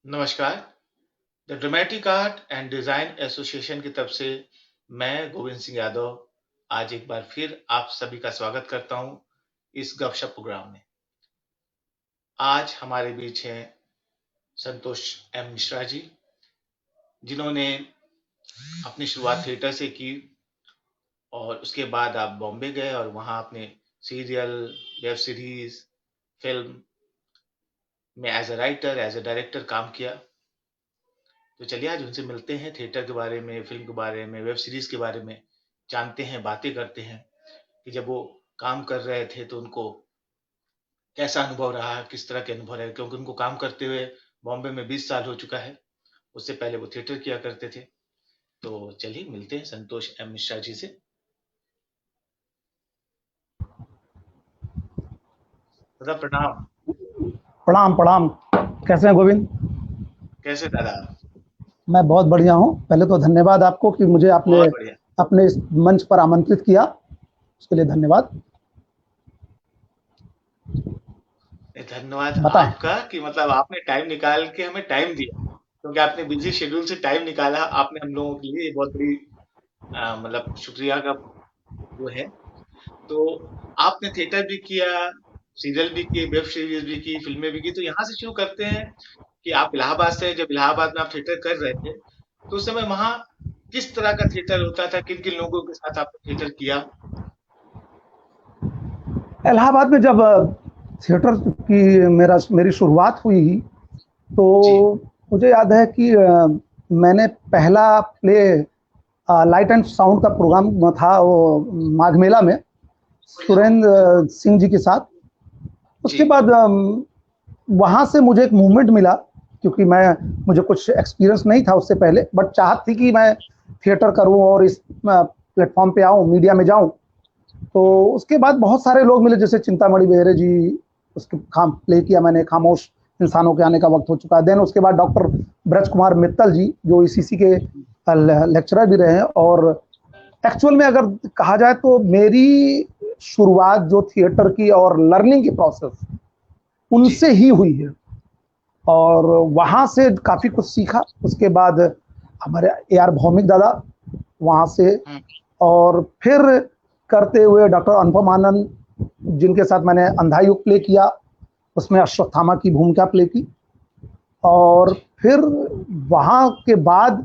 नमस्कार। The dramatic art and design association की तरफ से मैं गोविंद सिंह यादव आज एक बार फिर आप सभी का स्वागत करता हूं इस गपशप प्रोग्राम में। आज हमारे बीच हैं संतोष एम मिश्रा जी, जिन्होंने अपनी शुरुआत थिएटर से की और उसके बाद आप बॉम्बे गए और वहां आपने सीरियल, वेब सीरीज, फिल्म में as a writer, as a director काम किया। तो चलिए आज उनसे मिलते हैं, थिएटर के बारे में, फिल्म के बारे में, वेब सीरीज के बारे में जानते हैं, बातें करते हैं कि जब वो काम कर रहे थे तो उनको कैसा अनुभव रहा, किस तरह के अनुभव रहे, क्योंकि उनको काम करते हुए बॉम्बे में 20 साल हो चुका है। उससे पहले वो थिएटर किया करते थे। तो चलिए मिलते हैं संतोष एम मिश्रा जी से। दादा प्रणाम। प्रणाम प्रणाम। कैसे हैं गोविंद? कैसे दादा? मैं बहुत बढ़िया हूँ। पहले तो धन्यवाद आपको कि मुझे आपने बहुत बढ़िया। अपने इस मंच पर आमंत्रित किया, उसके लिए धन्यवाद। धन्यवाद बताएं। आपका कि मतलब आपने टाइम निकाल के हमें टाइम दिया, क्योंकि आपने बिजी शेड्यूल से टाइम निकाला आपने हम लोगों के लिए। ये बहुत बड़ी मतलब शुक्रिया का वो है। तो आपने थिएटर भी किया, सीरियल भी किए, वेब सीरीज भी की, फिल्में भी की। तो यहाँ से शुरू करते हैं कि आप इलाहाबाद से, जब इलाहाबाद में आप थिएटर कर रहे थे तो उस समय वहाँ किस तरह का थिएटर होता था, किन किन लोगों के साथ आपने थिएटर किया? इलाहाबाद में जब थिएटर की मेरी शुरुआत हुई तो जी मुझे याद है कि मैंने पहला प्ले लाइट एंड साउंड का प्रोग्राम था वो माघ मेला में सुरेंद्र सिंह जी के साथ। जी उसके बाद वहाँ से मुझे एक मूवमेंट मिला, क्योंकि मुझे कुछ एक्सपीरियंस नहीं था उससे पहले, बट चाहत थी कि मैं थिएटर करूं और इस प्लेटफॉर्म पे आऊं, मीडिया में जाऊं। तो हम्म, उसके बाद बहुत सारे लोग मिले, जैसे चिंतामणि बेहरे जी, उसके काम प्ले किया मैंने, खामोश इंसानों के आने का वक्त हो चुका है। देन उसके बाद डॉक्टर ब्रज कुमार मित्तल जी, जो ईसीसी के लेक्चरर भी रहे हैं। और एक्चुअल में अगर कहा जाए तो मेरी शुरुआत जो थिएटर की और लर्निंग की प्रोसेस जी उनसे ही हुई है, और वहाँ से काफ़ी कुछ सीखा। उसके बाद हमारे ए आर भौमिक दादा, वहाँ से, हम्म, और फिर करते हुए डॉक्टर अनुपम आनंद, जिनके साथ मैंने अंधायुग प्ले किया, उसमें अश्वत्थामा की भूमिका प्ले की। और जी फिर वहाँ के बाद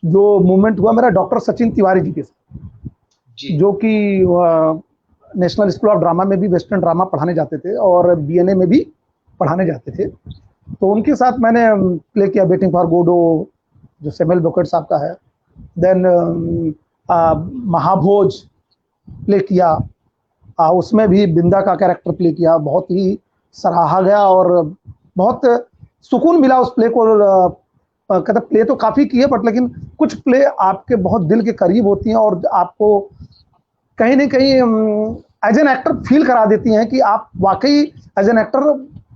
जो मूवमेंट हुआ मेरा डॉक्टर सचिन तिवारी जी के साथ, जी जो कि नेशनल स्कूल ऑफ ड्रामा में भी वेस्टर्न ड्रामा पढ़ाने जाते थे और बीएनए में भी पढ़ाने जाते थे। तो उनके साथ मैंने प्ले किया वेटिंग फॉर गोडो, जो सैमुअल बेकवेट साहब का है। देन महाभोज प्ले किया, उसमें भी बिंदा का कैरेक्टर प्ले किया, बहुत ही सराहा गया और बहुत सुकून मिला उस प्ले को। कहते प्ले तो काफ़ी किए, बट लेकिन कुछ प्ले आपके बहुत दिल के करीब होती हैं और आपको कहीं ना कहीं एज एन एक्टर फील करा देती हैं कि आप वाकई एज एन एक्टर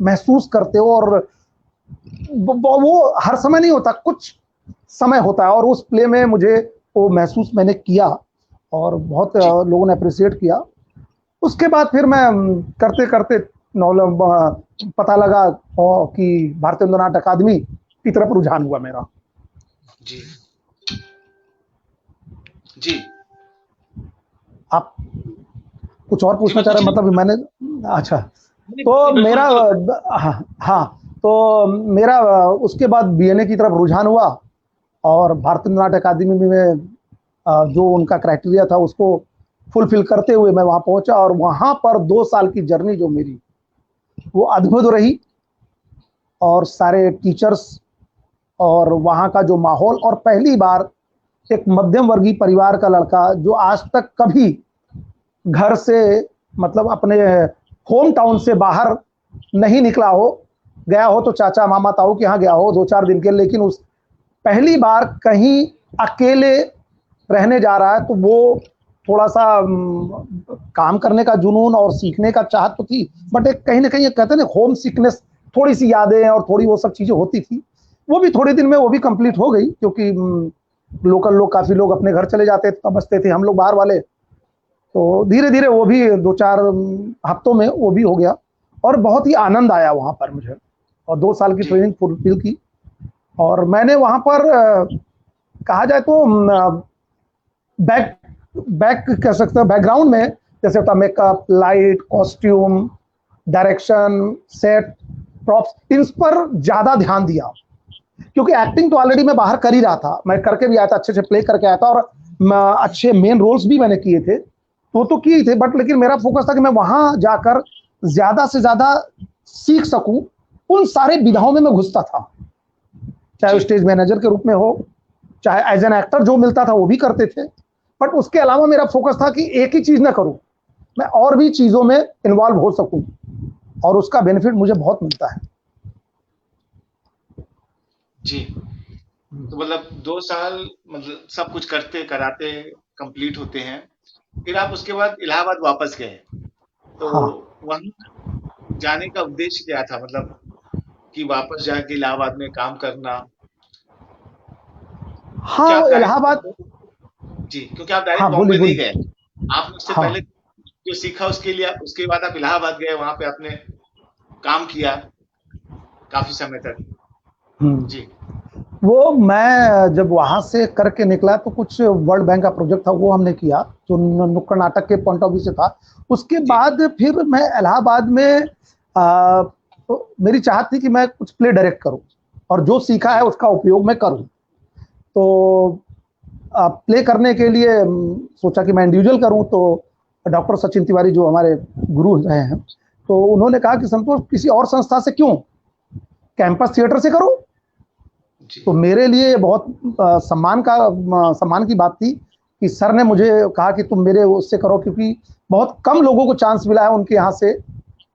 महसूस करते हो। और वो हर समय नहीं होता, कुछ समय होता है, और उस प्ले में मुझे वो महसूस मैंने किया और बहुत जी लोगों ने अप्रिशिएट किया। उसके बाद फिर मैं करते करते पता लगा कि भारतीय नाट्य अकादमी की तरफ रुझान हुआ मेरा। जी जी आप कुछ और जी पूछना मैं चाह रहे कुछ हैं? नहीं। मतलब मैंने, अच्छा, नहीं, तो नहीं, बिल्कुल मेरा बिल्कुल। हाँ हाँ, तो मेरा उसके बाद बीएनए की तरफ रुझान हुआ, और भारतीय नाट्य अकादमी में जो उनका क्राइटेरिया था उसको फुलफिल करते हुए मैं वहाँ पहुँचा, और वहाँ पर 2 साल की जर्नी जो मेरी, वो अद्भुत रही। और सारे टीचर्स और वहाँ का जो माहौल, और पहली बार एक मध्यम वर्गीय परिवार का लड़का जो आज तक कभी घर से, मतलब अपने होम टाउन से बाहर नहीं निकला हो, गया हो तो चाचा मामा ताऊ के यहाँ गया हो 2-4 दिन के, लेकिन उस पहली बार कहीं अकेले रहने जा रहा है, तो वो थोड़ा सा काम करने का जुनून और सीखने का चाहत तो थी, बट एक कहीं ना कहीं कहते हैं ना, होम सिकनेस, थोड़ी सी यादें और थोड़ी वो सब चीज़ें होती थी। वो भी थोड़े दिन में वो भी कंप्लीट हो गई, क्योंकि लोकल लोग, काफ़ी लोग अपने घर चले जाते थे, बचते थे हम लोग बाहर वाले। तो धीरे धीरे वो भी 2-4 हफ्तों में वो भी हो गया, और बहुत ही आनंद आया वहाँ पर मुझे, और 2 साल की जी ट्रेनिंग फुलफिल की। और मैंने वहां पर कहा जाए तो बैक बैक कह सकते हैं, बैकग्राउंड में जैसे होता makeup, light, costume, direction, set, props, इन पर ज्यादा ध्यान दिया। क्योंकि एक्टिंग तो ऑलरेडी मैं बाहर कर ही रहा था, मैं करके भी आया था, अच्छे से प्ले करके आया था, और अच्छे मेन रोल्स भी मैंने किए थे, तो किए थे। बट लेकिन मेरा फोकस था कि मैं वहां जाकर ज्यादा से ज्यादा सीख सकूं। उन सारे विधाओं में मैं घुसता था, चाहे वो जी स्टेज मैनेजर के रूप में हो, चाहे एज एन एक्टर जो मिलता था वो भी करते थे। बट उसके अलावा मेरा फोकस था कि एक ही चीज ना करूं, मैं और भी चीजों में इन्वॉल्व हो सकूं, और उसका बेनिफिट मुझे बहुत मिलता है। जी। तो मतलब 2 साल मतलब सब कुछ करते कराते कंप्लीट होते हैं, फिर आप उसके बाद इलाहाबाद वापस गए। तो हाँ, वहाँ जाने का उद्देश्य क्या था? मतलब कि वापस जाके इलाहाबाद में काम करना, क्योंकि आप हाँ, डायरेक्ट इलाहाबाद। जी, क्योंकि आप डायरेक्ट हाँ, बोलिए बॉम्बे नहीं बोलिए। गए। आपने उससे हाँ। पहले जो सीखा उसके लिए उसके बाद आप इलाहाबाद गए, वहाँ पे आपने काम किया काफ़ी समय तक। हम्म। जी, वो मैं जब वहां से करके निकला तो कुछ वर्ल्ड बैंक का प्रोजेक्ट था, वो हमने किया, जो नुक्कड़ नाटक के पॉइंट ऑफ व्यू से था। उसके जी, बाद फिर मैं इलाहाबाद में तो मेरी चाहत थी कि मैं कुछ प्ले डायरेक्ट करूं, और जो सीखा है जी, उसका उपयोग मैं करूं। तो प्ले करने के लिए सोचा कि मैं इंडिविजुअल करूं। तो डॉक्टर सचिन तिवारी जो हमारे गुरु रहे हैं, तो उन्होंने कहा कि संतोष किसी और संस्था से क्यों, कैंपस थिएटर से करो। जी, तो मेरे लिए बहुत सम्मान की बात थी कि सर ने मुझे कहा कि तुम मेरे उससे करो, क्योंकि बहुत कम लोगों को चांस मिला है उनके यहाँ से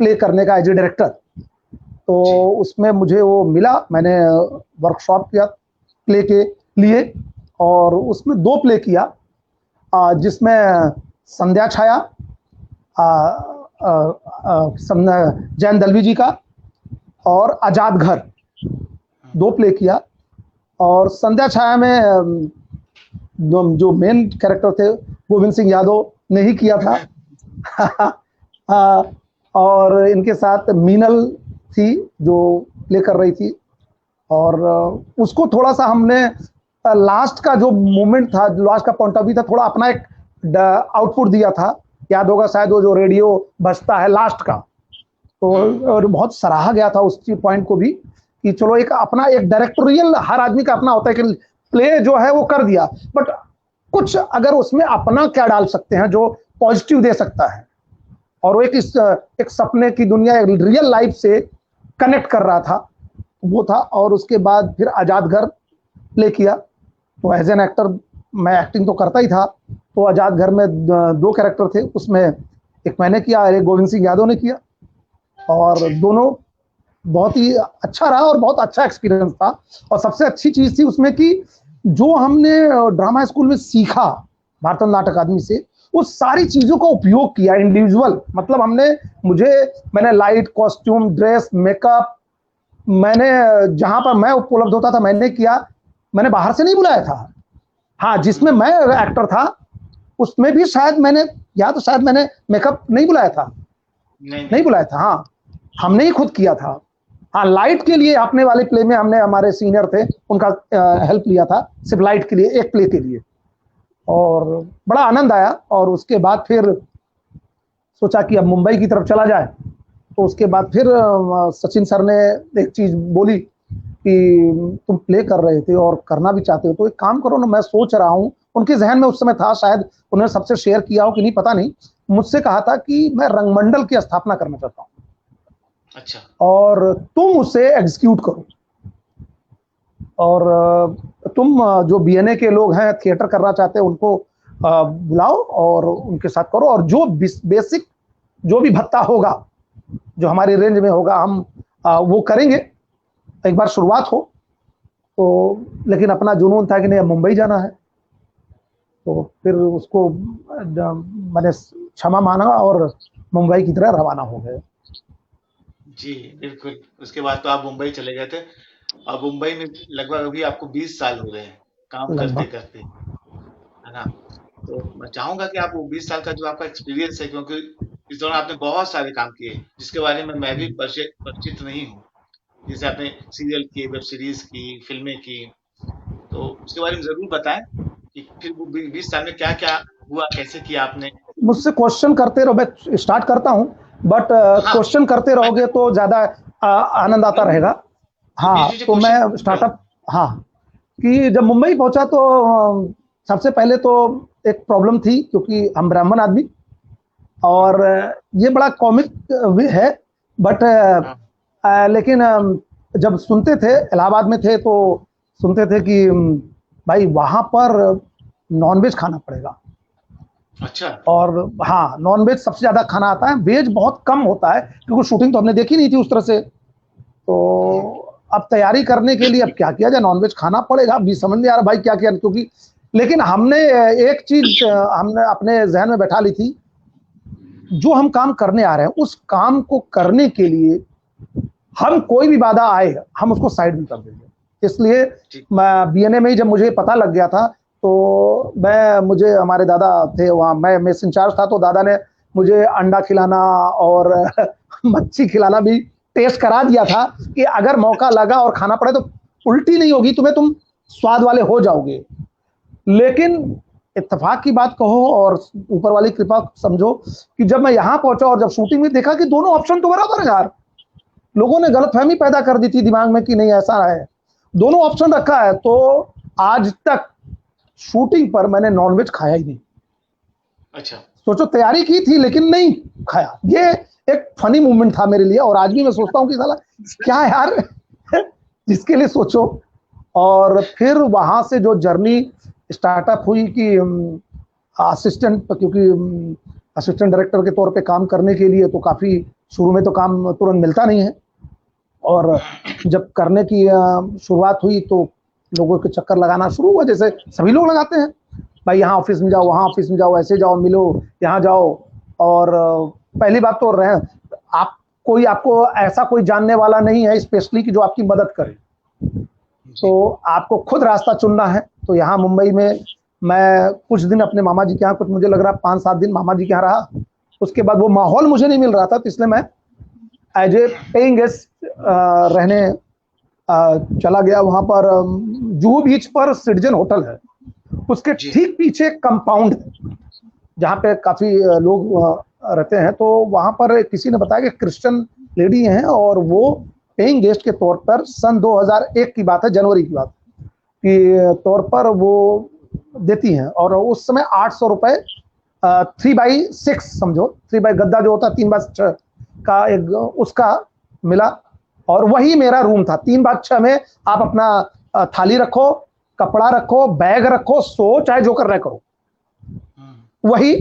प्ले करने का एज ए डायरेक्टर। तो जी, उसमें मुझे वो मिला, मैंने वर्कशॉप किया प्ले के लिए, और उसमें 2 प्ले किया, जिसमें संध्या छाया, जैन दलवी जी का, और आजाद घर, हुँ, 2 प्ले किया। और संध्या छाया में जो मेन कैरेक्टर थे गोविंद सिंह यादव ने ही किया था। और इनके साथ मीनल थी जो प्ले कर रही थी। और उसको थोड़ा सा हमने लास्ट का जो मोमेंट था, लास्ट का पॉइंट ऑफ व्यू था, थोड़ा अपना एक आउटपुट दिया था। याद होगा शायद वो जो रेडियो बजता है लास्ट का, तो हुँ, और बहुत सराहा गया था उस पॉइंट को भी, कि चलो एक अपना एक डायरेक्टोरियल, हर आदमी का अपना होता है कि प्ले जो है वो कर दिया, बट कुछ अगर उसमें अपना क्या डाल सकते हैं जो पॉजिटिव दे सकता है। और वो एक सपने की दुनिया, एक रियल लाइफ से कनेक्ट कर रहा था, वो था। और उसके बाद फिर आजाद घर प्ले किया। तो एज एन एक्टर मैं एक्टिंग तो करता ही था, तो आजाद घर में 2 कैरेक्टर थे उसमें, एक मैंने किया और एक गोविंद सिंह यादव ने किया। और जी, दोनों बहुत ही अच्छा रहा, और बहुत अच्छा एक्सपीरियंस था। और सबसे अच्छी चीज थी उसमें कि जो हमने ड्रामा स्कूल में सीखा भारत नाटक अकादमी से, वो सारी चीजों का उपयोग किया इंडिविजुअल। मतलब मैंने लाइट, कॉस्ट्यूम, ड्रेस, मेकअप, मैंने जहां पर मैं उपलब्ध होता था मैंने किया। मैंने बाहर से नहीं बुलाया था। हाँ, जिसमें हुँ, मैं एक्टर था उसमें भी शायद मैंने, या तो शायद मैंने मेकअप नहीं बुलाया था, नहीं, नहीं नहीं, बुलाया था। हाँ, हमने ही खुद किया था। हाँ, लाइट के लिए अपने वाले प्ले में हमने, हमारे सीनियर थे उनका हेल्प लिया था, सिर्फ लाइट के लिए, एक प्ले के लिए। और बड़ा आनंद आया। और उसके बाद फिर सोचा कि अब मुंबई की तरफ चला जाए। तो उसके बाद फिर सचिन सर ने एक चीज बोली कि तुम प्ले कर रहे थे और करना भी चाहते हो तो एक काम करो ना, मैं सोच रहा हूँ, उनके जहन में उस समय था, शायद उन्होंने सबसे शेयर किया हो कि नहीं पता नहीं, मुझसे कहा था कि मैं रंगमंडल की स्थापना करना चाहता हूँ, अच्छा, और तुम उसे एग्जीक्यूट करो। और तुम जो बीएनए के लोग हैं, थिएटर करना चाहते हैं, उनको बुलाओ और उनके साथ करो, और जो बेसिक जो भी भत्ता होगा, जो हमारी रेंज में होगा, हम वो करेंगे, एक बार शुरुआत हो। तो लेकिन अपना जुनून था कि नहीं, अब मुंबई जाना है। तो फिर उसको मैंने क्षमा मांगा और मुंबई की तरह रवाना हो गए। जी, बिल्कुल। उसके बाद तो आप मुंबई चले गए थे और मुंबई में लगभग अभी आपको 20 साल हो गए हैं, काम लगभग। करते-करते, है ना? तो मैं चाहूँगा कि आप वो 20 साल का जो आपका एक्सपीरियंस है, क्योंकि इस दौरान आपने बहुत सारे काम किए, जिसके बारे में मैं भी परिचित नहीं हूँ। जैसे आपने सीरियल किए, वेब सीरीज की, फिल्में की, तो उसके बारे में जरूर बताएं कि फिर वो 20 साल में क्या क्या हुआ, कैसे किया आपने। मुझसे क्वेश्चन करते रहो, मैं स्टार्ट करता हूँ, बट हाँ, क्वेश्चन करते मैं रहोगे तो ज़्यादा आनंद आता नहीं, रहेगा। बीच हाँ, बीच में तो क्वेश्चन मैं पूछ रहा हूँ। स्टार्टअप, हाँ, कि जब मुंबई पहुंचा तो सबसे पहले तो एक प्रॉब्लम थी, क्योंकि हम ब्राह्मण आदमी, और ये बड़ा कॉमिक है, बट हाँ, लेकिन जब सुनते थे, इलाहाबाद में थे तो सुनते थे कि भाई वहाँ पर नॉनवेज खाना पड़ेगा। अच्छा। और हाँ, नॉनवेज सबसे ज़्यादा खाना आता है, वेज बहुत कम होता है, क्योंकि शूटिंग तो हमने देखी नहीं थी उस तरह से। तो अब तैयारी करने के लिए अब क्या किया जाए, नॉनवेज खाना पड़ेगा। अभी समझ नहीं आ रहा भाई क्या किया, क्योंकि लेकिन हमने एक चीज हमने अपने जहन में बैठा ली थी, जो हम काम करने आ रहे हैं उस काम को करने के लिए हम कोई भी बाधा आए हम उसको साइड में कर देंगे। इसलिए ठीक। मैं बीएनए में ही जब मुझे पता लग गया था, तो मुझे हमारे दादा थे वहाँ, मैं मेस इंचार्ज था, तो दादा ने मुझे अंडा खिलाना और मच्छी खिलाना भी टेस्ट करा दिया था, कि अगर मौका लगा और खाना पड़े तो उल्टी नहीं होगी तुम्हें, तुम स्वाद वाले हो जाओगे। लेकिन इत्तेफाक की बात कहो और ऊपर वाली कृपा समझो, कि जब मैं यहाँ पहुंचा और जब शूटिंग में देखा कि दोनों ऑप्शन तो बराबर है यार, लोगों ने गलतफहमी पैदा कर दी थी दिमाग में कि नहीं ऐसा है, दोनों ऑप्शन रखा है, तो आज तक शूटिंग पर मैंने नॉनवेज खाया ही नहीं। अच्छा। सोचो, तैयारी की थी लेकिन नहीं खाया। ये एक फनी मूवमेंट था मेरे लिए, और आज भी मैं सोचता हूँ कि साला क्या यार जिसके लिए सोचो। और फिर वहां से जो जर्नी स्टार्टअप हुई कि असिस्टेंट, क्योंकि असिस्टेंट डायरेक्टर के तौर पे काम करने के लिए तो काफ़ी, शुरू में तो काम तुरंत मिलता नहीं है, और जब करने की शुरुआत हुई तो लोगों के चक्कर लगाना शुरू हुआ, जैसे सभी लोग लगाते हैं, भाई यहाँ ऑफिस में जाओ, वहाँ ऑफिस में जाओ, ऐसे जाओ, मिलो, यहाँ जाओ। और पहली बात तो रहे, आप कोई आपको ऐसा कोई जानने वाला नहीं है स्पेशली कि जो आपकी मदद करे, तो जी। आपको खुद रास्ता चुनना है। तो यहाँ मुंबई में मैं कुछ दिन अपने मामा जी के यहाँ, कुछ मुझे लग रहा है 5-7 दिन मामा जी के यहाँ रहा। उसके बाद वो माहौल मुझे नहीं मिल रहा था, तो इसलिए मैं एज ए पेइंग गेस्ट रहने चला गया वहां पर। जुहू बीच पर सिटीजन होटल है, उसके जी। ठीक पीछे कंपाउंड है जहाँ पे काफी लोग रहते हैं। तो वहां पर किसी ने बताया कि क्रिश्चियन लेडी हैं, और वो पेइंग गेस्ट के तौर पर सन 2001 की बात है, जनवरी की बात के तौर पर वो देती हैं। और उस समय 800 रुपए 3x6 समझो, 3x गद्दा जो होता है 3x6 का एक, उसका मिला। और वही मेरा रूम था। 3x6 में आप अपना थाली रखो, कपड़ा रखो, बैग रखो, सो चाहे जो कर रहे करो, वही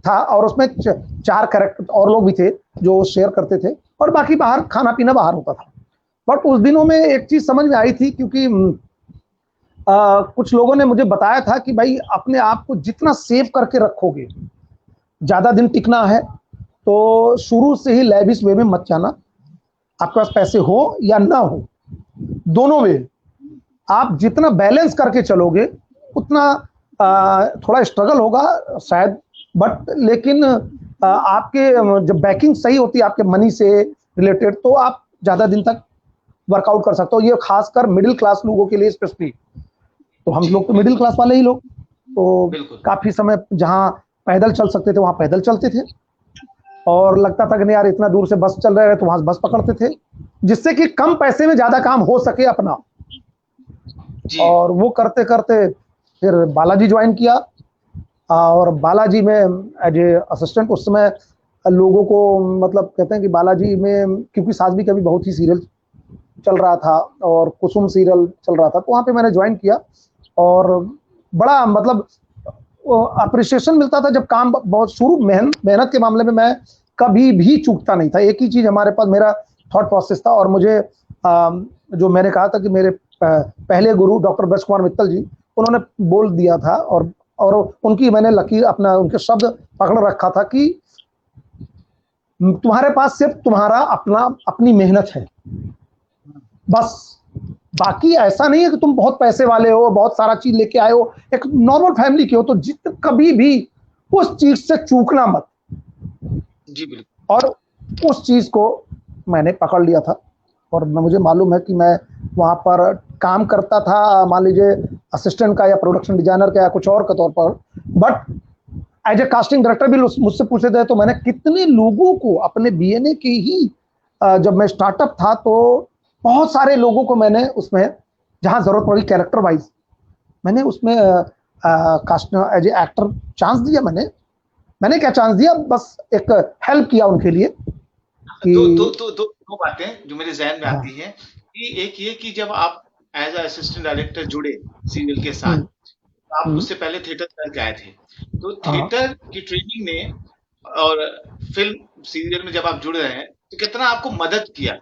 था। और उसमें 4 कैरेक्टर और लोग भी थे जो शेयर करते थे, और बाकी बाहर खाना पीना बाहर होता था। बट उस दिनों में एक चीज समझ में आई थी, क्योंकि कुछ लोगों ने मुझे बताया था कि भाई अपने आप को जितना सेव करके रखोगे, ज्यादा दिन टिकना है, तो शुरू से ही लेविश वे में मत जाना। आपके पास पैसे हो या ना हो, दोनों में आप जितना बैलेंस करके चलोगे, उतना थोड़ा स्ट्रगल होगा शायद, बट लेकिन आपके जब बैकिंग सही होती है आपके मनी से रिलेटेड, तो आप ज्यादा दिन तक वर्कआउट कर सकते हो। ये खासकर मिडिल क्लास लोगों के लिए स्पेशली। तो हम जी, लोग तो मिडिल बिल्कुल। क्लास वाले ही लोग, तो बिल्कुल। काफी समय जहाँ पैदल चल सकते थे वहां पैदल चलते थे, और लगता था कि नहीं यार इतना दूर से बस चल रहे हैं, तो वहां बस पकड़ते थे, जिससे कि कम पैसे में ज्यादा काम हो सके अपना। जी। और वो करते करते फिर बालाजी ज्वाइन किया, और बालाजी में एज ए असिस्टेंट। उस समय लोगों को मतलब कहते हैं कि बालाजी में, क्योंकि सास भी कभी बहुत ही सीरियल चल रहा था और कुसुम सीरियल चल रहा था, तो वहाँ पे मैंने ज्वाइन किया। और बड़ा मतलब अप्रिसिएशन मिलता था जब काम बहुत शुरू, मेहनत के मामले में मैं कभी भी चूकता नहीं था। एक ही चीज हमारे पास मेरा थॉट प्रोसेस था, और मुझे जो मैंने कहा था कि मेरे पहले गुरु डॉक्टर ब्रज कुमार मित्तल जी, उन्होंने बोल दिया था, और उनकी मैंने लकीर अपना उनके शब्द पकड़ रखा था कि तुम्हारे पास सिर्फ तुम्हारा अपना अपनी मेहनत है, बस। बाकी ऐसा नहीं है कि तुम बहुत पैसे वाले हो, बहुत सारा चीज लेके आए हो, एक नॉर्मल फैमिली के हो, तो कभी भी उस चीज से चूकना मत। जी, बिल्कुल। और उस चीज को मैंने पकड़ लिया था। और मुझे मालूम है कि मैं वहाँ पर काम करता था, मान लीजिए असिस्टेंट का या प्रोडक्शन डिजाइनर का या कुछ और के तौर पर। But as a casting director भी मुझसे पूछे थे, तो मैंने कितने लोगों को अपने बीएनए की ही जब मैं स्टार्टअप था तो बहुत सारे लोगों को मैंने उसमें जहां जरूरत पड़ी कैरेक्टर वाइज मैंने उसमें cast as a actor chance दिया। मैंने क्या चांस दिया, बस एक हेल्प किया उनके लिए कि दो बातें जो मेरे जहन में हाँ। आती हैं कि एक ये कि जब आप एज असिस्टेंट डायरेक्टर जुड़े सीरियल के साथ, हम्म, तो आप हम्म, उससे पहले थिएटर करके आए थे, तो हाँ, थिएटर की ट्रेनिंग ने और फिल्म सीरियल में जब आप जुड़ रहे हैं तो कितना आपको मदद किया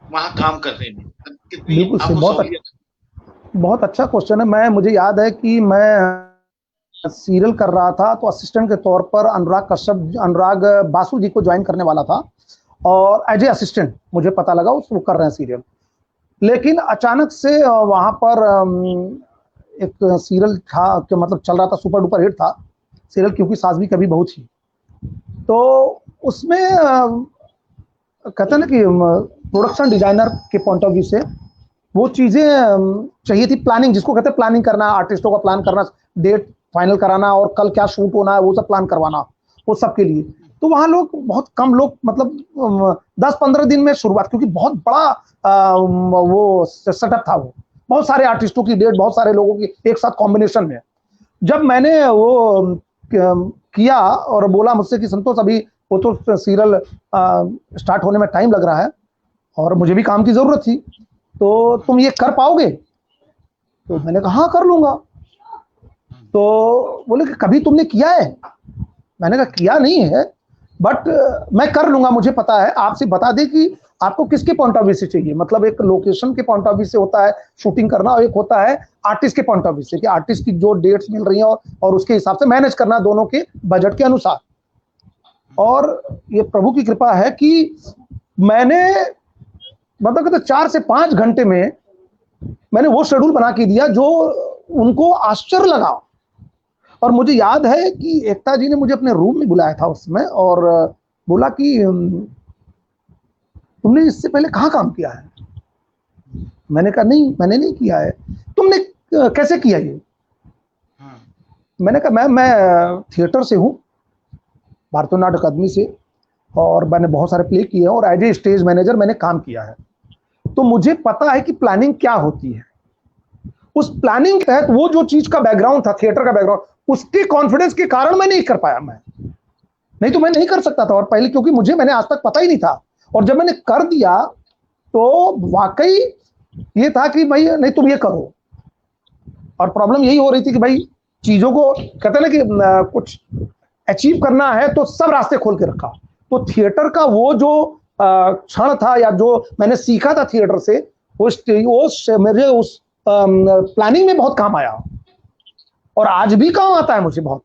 वहां काम करने में, कितनी बिल्कुल सही। आपको सहूलियत? बहुत अच्छा क्वेश्चन है। मुझे याद है कि मैं सीरियल कर रहा था तो असिस्टेंट के तौर पर अनुराग बासु जी को ज्वाइन करने वाला था, और एज ए असिस्टेंट मुझे पता लगा वो कर रहे हैं सीरियल। लेकिन अचानक से वहां पर एक सीरियल था कि मतलब चल रहा था, सुपर डुपर हिट था सीरियल, क्योंकि सास भी कभी बहू थी। तो उसमें कहते हैं ना कि प्रोडक्शन डिजाइनर के पॉइंट ऑफ व्यू से वो चीजें चाहिए थी। प्लानिंग जिसको कहते हैं प्लानिंग करना, आर्टिस्टों का प्लान करना, डेट फाइनल कराना और कल क्या शूट होना है वो सब प्लान करवाना, वो सब के लिए। तो वहां लोग बहुत कम लोग, मतलब 10-15 दिन में शुरुआत, क्योंकि बहुत बड़ा वो सेटअप था। वो बहुत सारे आर्टिस्टों की डेट, बहुत सारे लोगों की एक साथ कॉम्बिनेशन में। जब मैंने वो किया और बोला मुझसे कि संतोष अभी वो तो सीरियल स्टार्ट होने में टाइम लग रहा है और मुझे भी काम की जरूरत थी, तो तुम ये कर पाओगे? तो मैंने कहा हाँ कर लूंगा। तो बोले कि कभी तुमने किया है? मैंने कहा किया नहीं है, बट मैं कर लूंगा, मुझे पता है। आपसे बता दें कि आपको किसके पॉइंट ऑफ व्यू से चाहिए, मतलब एक लोकेशन के पॉइंट ऑफ व्यू से होता है शूटिंग करना, और एक होता है आर्टिस्ट के पॉइंट ऑफ व्यू से कि आर्टिस्ट की जो डेट्स मिल रही हैं और उसके हिसाब से मैनेज करना दोनों के बजट के अनुसार। और ये प्रभु की कृपा है कि मैंने मतलब कहते 4 से 5 घंटे में मैंने वो शेड्यूल बना के दिया जो उनको आश्चर्य लगा। और मुझे याद है कि एकता जी ने मुझे अपने रूम में बुलाया था उसमें और बोला कि तुमने इससे पहले कहाँ काम किया है? मैंने कहा नहीं, मैंने नहीं किया है। तुमने कैसे किया ये? मैंने कहा मैं थिएटर से हूँ, भारतीय नाट्य अकादमी से, और मैंने बहुत सारे प्ले किए हैं और एज ए स्टेज मैनेजर मैंने काम किया है, तो मुझे पता है कि प्लानिंग क्या होती है। उस प्लानिंग के तहत वो जो चीज का बैकग्राउंड था, थिएटर का बैकग्राउंड, उसके कॉन्फिडेंस के कारण मैं नहीं कर पाया। मैं नहीं तो मैं नहीं कर सकता था, और पहले क्योंकि मैंने आज तक पता ही नहीं था, और जब मैंने कर दिया तो वाकई ये था कि भाई नहीं तुम ये करो। और प्रॉब्लम यही हो रही थी कि भाई चीजों को कहते ना कि कुछ अचीव करना है तो सब रास्ते खोल के रखा। तो थिएटर का वो जो क्षण था या जो मैंने सीखा था थिएटर से, वो मेरे उस प्लानिंग में बहुत काम आया, और आज भी काम आता है मुझे बहुत।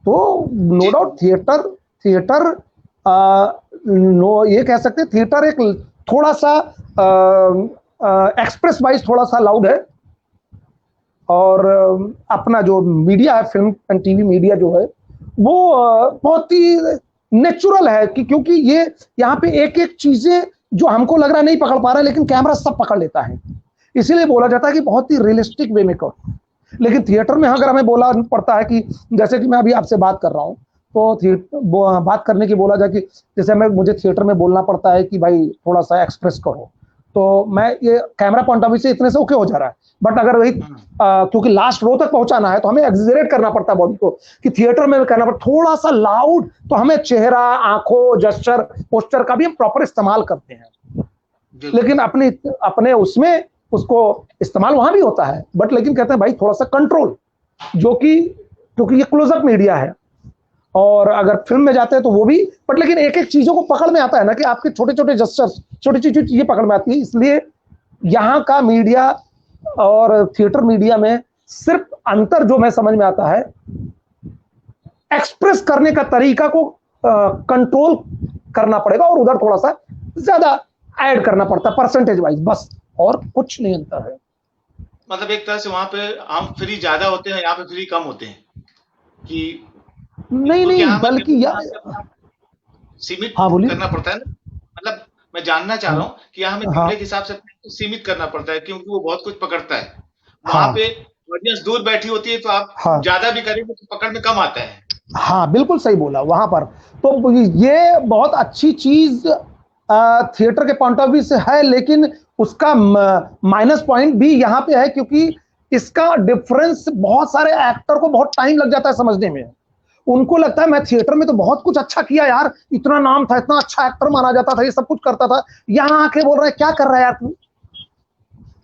तो no doubt theatre theatre no ये कह सकते हैं थिएटर एक थोड़ा सा एक्सप्रेस वाइज थोड़ा सा लाउड है, और अपना जो मीडिया है, फिल्म एंड टीवी मीडिया जो है, वो बहुत ही नेचुरल है कि क्योंकि ये यहाँ पे एक एक चीजें जो हमको लग रहा है नहीं पकड़ पा रहा है, लेकिन कैमरा सब पकड़ लेता है। इसीलिए बोला जाता है कि बहुत ही रियलिस्टिक वे में करो। लेकिन थिएटर में अगर हमें बोला पड़ता है कि जैसे कि मैं अभी आपसे बात कर रहा हूँ, तो बात करने की बोला जाए कि जैसे मुझे थिएटर में बोलना पड़ता है कि भाई थोड़ा सा एक्सप्रेस करो, तो मैं ये कैमरा पॉइंट ऑफ व्यू से इतने से ओके हो जा रहा है। बट अगर वही क्योंकि लास्ट रो तक पहुंचाना है तो हमें एक्सजरेट करना पड़ता है बॉडी को, कि थिएटर में करना पड़ता थोड़ा सा लाउड, तो हमें चेहरा, आंखों, जेस्चर, पोस्चर का भी हम प्रॉपर इस्तेमाल करते हैं। लेकिन अपने अपने उसमें उसको इस्तेमाल वहां भी होता है, बट लेकिन कहते हैं भाई थोड़ा सा कंट्रोल, जो कि क्योंकि ये क्लोजअप मीडिया है, और अगर फिल्म में जाते हैं तो वो भी, बट लेकिन एक एक चीजों को पकड़ में आता है ना, कि आपके छोटे छोटे जेस्चर्स, छोटी छोटी चीजें पकड़ में आती है। इसलिए यहाँ का मीडिया और थिएटर मीडिया में सिर्फ अंतर जो मैं समझ में आता है, एक्सप्रेस करने का तरीका को कंट्रोल करना पड़ेगा, और उधर थोड़ा सा ज्यादा ऐड करना पड़ता है परसेंटेज वाइज, बस, और कुछ नहीं अंतर है। मतलब एक तरह से वहां पे हम फ्री ज्यादा होते हैं, यहाँ पे फ्री कम होते हैं कि नहीं नहीं, यहाँ हमें बल्कि लिमिट सीमित हाँ बोलिए। करना पड़ता है ना। मतलब मैं जानना चाह रहा हूँ कि यहाँ हमें हाँ कैमरे के हिसाब से अपने को सीमित करना पड़ता है, क्योंकि वो बहुत कुछ पकड़ता है। वहाँ हाँ पे ऑडियंस दूर बैठी होती है, तो आप हाँ ज़्यादा भी करेंगे तो पकड़ में कम आता है। हाँ, बिल्कुल सही बोला वहां पर। तो ये बहुत अच्छी चीज थिएटर के पॉइंट ऑफ व्यू से है, लेकिन उसका माइनस पॉइंट भी यहाँ पे है, क्योंकि इसका डिफरेंस बहुत सारे एक्टर को बहुत टाइम लग जाता है समझने में। उनको लगता है मैं थिएटर में तो बहुत कुछ अच्छा किया यार, इतना नाम था, इतना अच्छा एक्टर माना जाता था, ये सब कुछ करता था, यहाँ आके बोल रहे हैं क्या कर रहा है यार तू,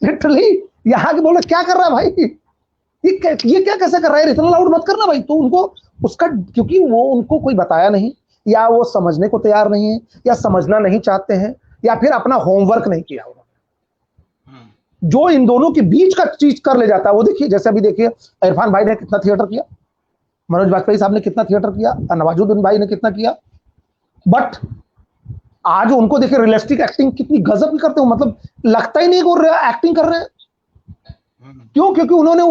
लिटरली यहाँ आके बोल रहे क्या कर रहा है भाई, ये क्या कैसे कर रहा है, इतना लाउड मत करना भाई। तो उनको उसका, क्योंकि वो उनको कोई बताया नहीं, या वो समझने को तैयार नहीं है, या समझना नहीं चाहते हैं, या फिर अपना होमवर्क नहीं किया उन्होंने, जो इन दोनों के बीच का चीज कर ले जाता है। वो देखिए, जैसे अभी देखिए इरफान भाई ने कितना थिएटर किया, मनोज वाजपेयी साहब ने कितना थिएटर किया, नवाजुद्दीन भाई ने कितना किया, बट आज उनको देखिए रियलिस्टिक एक्टिंग कितनी गजब की करते हो, मतलब लगता ही नहीं कि वो एक्टिंग कर रहे हैं। क्यों? क्योंकि उन्होंने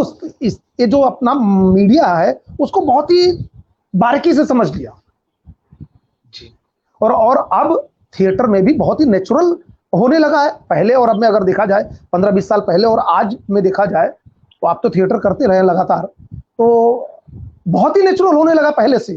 ये जो अपना मीडिया है उसको बहुत ही बारीकी से समझ लिया। जी। और अब थिएटर में भी बहुत ही नेचुरल होने लगा है। पहले और अब में अगर देखा जाए, 15-20 साल पहले और आज में देखा जाए, तो आप तो थिएटर करते रहे लगातार, तो बहुत ही नेचुरल होने लगा पहले से।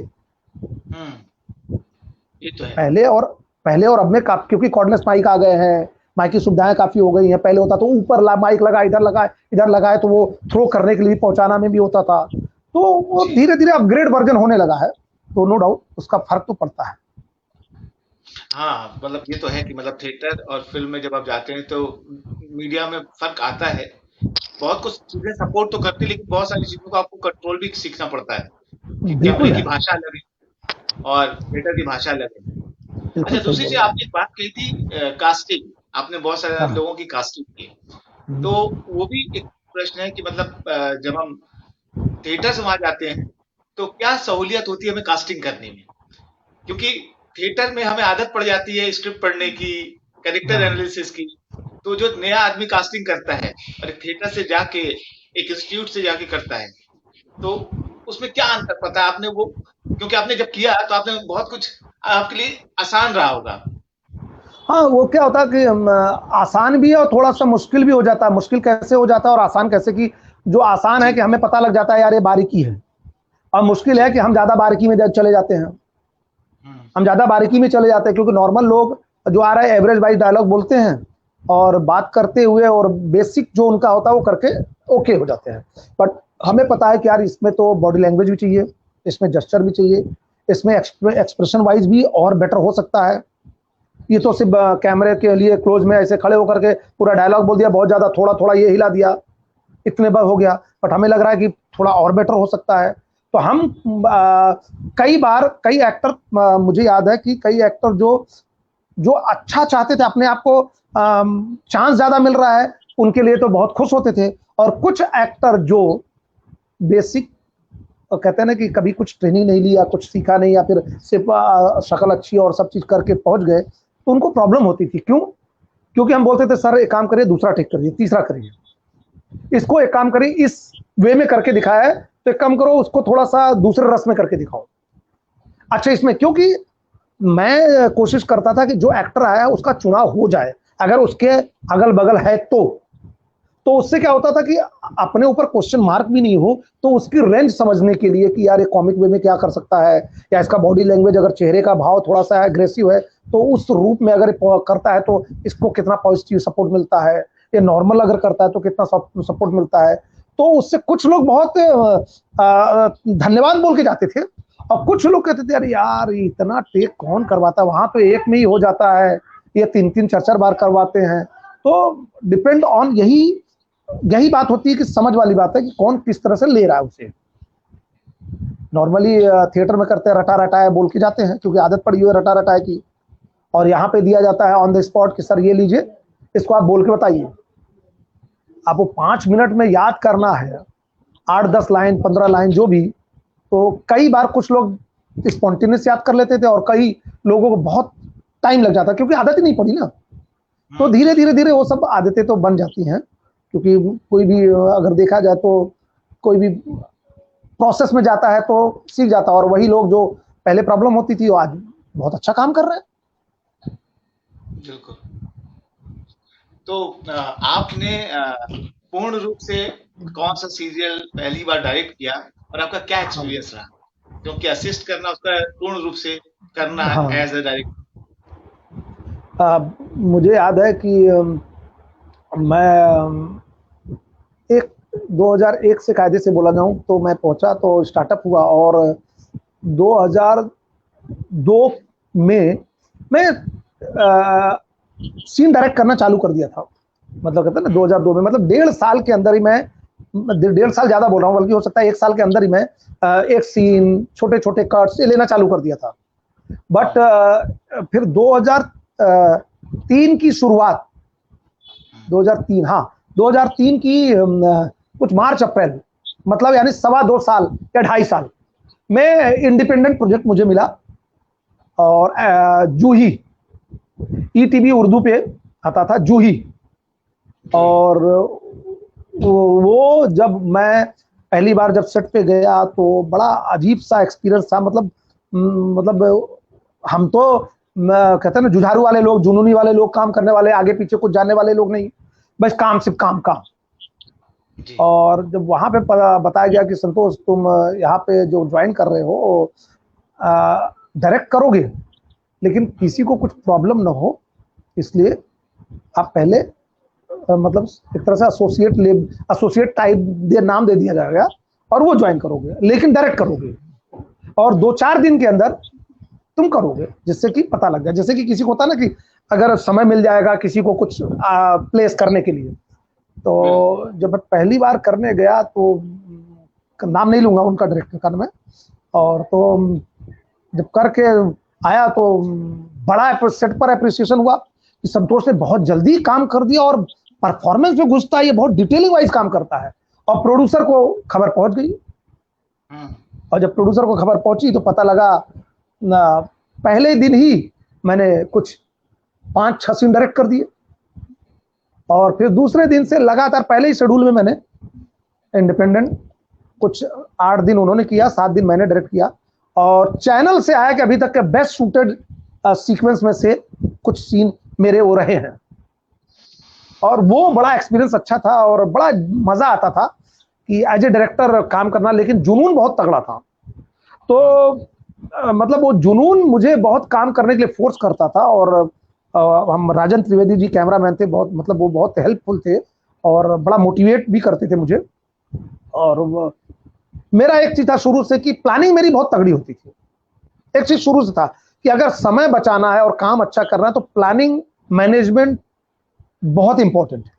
ये तो है। पहले और अब में क्योंकि कॉर्डलेस माइक आ गए हैं, माइक की सुविधाएं काफी हो गई हैं। पहले होता तो ऊपर माइक लगा, इधर लगाए तो वो थ्रो करने के लिए पहुंचाना में भी होता था। तो वो धीरे धीरे अपग्रेड वर्जन होने लगा है, तो नो डाउट उसका फर्क तो पड़ता है। हाँ, मतलब ये तो है कि मतलब थिएटर और फिल्म में जब आप जाते हैं तो मीडिया में फर्क आता है। बहुत कुछ चीजें सपोर्ट तो करती है, लेकिन बहुत सारी चीजों को आपको कंट्रोल भी सीखना पड़ता है कि कैमरे बिल्कुल की है, भाषा अलग है और थिएटर की भाषा अलग है। बिल्कुल अच्छा, सही दूसरी बोल चीज रहे आपने एक बात कही थी, कास्टिंग। आपने बहुत हैं। सारे हाँ लोगों की कास्टिंग की, तो वो भी एक प्रश्न है कि मतलब जब हम थिएटर से वहां जाते हैं तो क्या सहूलियत होती है हमें कास्टिंग करने में, क्योंकि थिएटर में हमें आदत पड़ जाती है स्क्रिप्ट पढ़ने की, कैरेक्टर हाँ एनालिसिस की। तो जो नया आदमी कास्टिंग करता है और एक थिएटर से जाके, एक इंस्टीट्यूट से जाके करता है, तो उसमें क्या अंतर पता है आपने? वो क्योंकि आपने जब किया तो आपने बहुत कुछ, आपके लिए आसान रहा होगा। हाँ, वो क्या होता है कि आसान भी है और थोड़ा सा मुश्किल भी हो जाता है। मुश्किल कैसे हो जाता है और आसान कैसे? कि जो आसान है जी। कि हमें पता लग जाता है यार ये बारीकी है, और मुश्किल जी। है कि हम ज्यादा बारीकी में चले जाते हैं। हम्म। हम ज्यादा बारीकी में चले जाते हैं, क्योंकि नॉर्मल लोग जो आ रहे हैं एवरेज वाइज डायलॉग बोलते हैं और बात करते हुए और बेसिक जो उनका होता है वो करके ओके हो जाते हैं। बट जी। हमें पता है कि यार इसमें तो बॉडी लैंग्वेज भी चाहिए, इसमें जेस्चर भी चाहिए, इसमें एक्सप्रेशन वाइज भी और बेटर हो सकता है। ये तो जी। सिर्फ कैमरे के लिए क्लोज में ऐसे खड़े होकर के पूरा डायलॉग बोल दिया, बहुत ज्यादा थोड़ा थोड़ा ये हिला दिया, इतने बार हो गया। बट हमें लग रहा है कि थोड़ा और बेटर हो सकता है। तो हम कई बार कई एक्टर, मुझे याद है कि कई एक्टर जो जो अच्छा चाहते थे, अपने आप को चांस ज्यादा मिल रहा है उनके लिए तो बहुत खुश होते थे। और कुछ एक्टर जो बेसिक कहते हैं ना कि कभी कुछ ट्रेनिंग नहीं लिया, कुछ सीखा नहीं, या फिर सिर्फ शक्ल अच्छी और सब चीज करके पहुंच गए, तो उनको प्रॉब्लम होती थी। क्यों? क्योंकि हम बोलते थे सर एक काम करिए, दूसरा टेक करिए, तीसरा करिए, इसको एक काम करिए, इस वे में करके दिखाया है तो एक काम करो, उसको थोड़ा सा दूसरे रस में करके दिखाओ। अच्छा, इसमें क्योंकि मैं कोशिश करता था कि जो एक्टर आया उसका चुनाव हो जाए, अगर उसके अगल बगल है तो उससे क्या होता था कि अपने ऊपर क्वेश्चन मार्क भी नहीं हो, तो उसकी रेंज समझने के लिए कि यार ये कॉमिक वे में क्या कर सकता है, या इसका बॉडी लैंग्वेज, अगर चेहरे का भाव थोड़ा सा एग्रेसिव है तो उस रूप में अगर करता है तो इसको कितना पॉजिटिव सपोर्ट मिलता है, ये नॉर्मल अगर करता है तो कितना सपोर्ट मिलता है। तो उससे कुछ लोग बहुत धन्यवाद बोल के जाते थे, और कुछ लोग कहते थे यार यार इतना टेक कौन करवाता है, वहां तो एक में ही हो जाता है, ये 3-3 4-4 बार करवाते हैं। तो डिपेंड ऑन यही यही बात होती है कि समझ वाली बात है कि कौन किस तरह से ले रहा है उसे। नॉर्मली थिएटर में करते हैं रटा रटाया बोल के जाते हैं, क्योंकि आदत पड़ी हुई है रटा रटाए की, और यहाँ पे दिया जाता है ऑन द स्पॉट कि सर ये लीजिए, इसको आप बोल के बताइए। आपको 5 मिनट में याद करना है 8-10 लाइन 15 लाइन जो भी, तो कई बार कुछ लोग स्पॉन्टेनियस याद कर लेते थे और कई लोगों को बहुत टाइम लग जाता, क्योंकि आदत ही नहीं पड़ी ना। तो धीरे धीरे धीरे वो सब आदतें तो बन जाती हैं, क्योंकि कोई भी अगर देखा जाए तो कोई भी प्रोसेस में जाता है तो सीख जाता है। और वही लोग जो पहले प्रॉब्लम होती थी वो आज बहुत अच्छा काम कर रहे हैं। बिल्कुल। तो आपने पूर्ण रूप से कौन सा सीरियल पहली बार डायरेक्ट किया और आपका क्या हाँ एक्सपीरियंस रहा? क्योंकि असिस्ट करना उसका पूर्ण रूप से करना हाँ। As a director. मुझे याद है कि मैं एक 2001 से कायदे से बोला जाऊं तो मैं पहुंचा तो स्टार्टअप हुआ, और 2002 में मैं सीन डायरेक्ट करना चालू कर दिया था। मतलब कहते हैं ना, 2002 में, मतलब 1.5 साल के अंदर ही मैं, 1.5 साल ज्यादा बोल रहा हूँ, बल्कि हो सकता है 1 साल के अंदर ही मैं एक सीन, छोटे छोटे कट्स ये लेना चालू कर दिया था। बट फिर 2003 की शुरुआत, 2003, हाँ 2003 की कुछ मार्च अप्रैल, मतलब यानी 2.25 साल या 2.5 साल में इंडिपेंडेंट प्रोजेक्ट मुझे मिला। और जूही, ईटीवी उर्दू पे आता था जूही। जूही। और वो जब मैं पहली बार जब सेट पे गया तो बड़ा अजीब सा एक्सपीरियंस था। मतलब हम तो कहते हैं ना, जुझारू वाले लोग, जुनूनी वाले लोग, काम करने वाले, आगे पीछे कुछ जानने वाले लोग नहीं, बस काम, सिर्फ काम काम। जी। और जब वहां पे बताया गया कि संतोष तुम यहाँ पे जो ज्वाइन कर रहे हो डायरेक्ट करोगे, लेकिन किसी को कुछ प्रॉब्लम ना हो, इसलिए आप पहले मतलब एक तरह से एसोसिएट टाइप नाम दे दिया जाएगा, और वो ज्वाइन करोगे, लेकिन डायरेक्ट करोगे, और 2-4 दिन के अंदर तुम करोगे, जिससे कि पता लग जाए। जैसे कि किसी को होता ना कि अगर समय मिल जाएगा किसी को कुछ प्लेस करने के लिए। बिल्कुल। तो जब मैं पहली बार करने गया तो नाम नहीं लूंगा उनका, डायरेक्टर का मैं। और तो जब करके आया तो बड़ा सेट पर अप्रिसिएशन हुआ कि संतोष ने बहुत जल्दी काम कर दिया, और परफॉर्मेंस में घुसता है, ये बहुत डिटेलिंग वाइज काम करता है। और प्रोड्यूसर को खबर पहुंच गई, और जब प्रोड्यूसर को खबर पहुंची तो पता लगा पहले दिन ही मैंने कुछ 5-6 सीन डायरेक्ट कर दिए। और फिर दूसरे दिन से लगातार पहले ही शेड्यूल में मैंने इंडिपेंडेंट कुछ 8 दिन उन्होंने किया, 7 दिन मैंने डायरेक्ट किया। और चैनल से आया कि अभी तक के बेस्ट शूटेड सीक्वेंस में से कुछ सीन मेरे वो रहे हैं। और वो बड़ा एक्सपीरियंस अच्छा था, और बड़ा मजा आता था कि एज ए डायरेक्टर काम करना, लेकिन जुनून बहुत तगड़ा था। तो मतलब वो जुनून मुझे बहुत काम करने के लिए फोर्स करता था। और हम राजन त्रिवेदी जी कैमरामैन थे, बहुत मतलब वो बहुत हेल्पफुल थे, और बड़ा मोटिवेट भी करते थे मुझे। और मेरा एक चीज था शुरू से कि प्लानिंग मेरी बहुत तगड़ी होती थी। एक चीज शुरू से था कि अगर समय बचाना है और काम अच्छा करना है तो प्लानिंग मैनेजमेंट बहुत इंपॉर्टेंट है।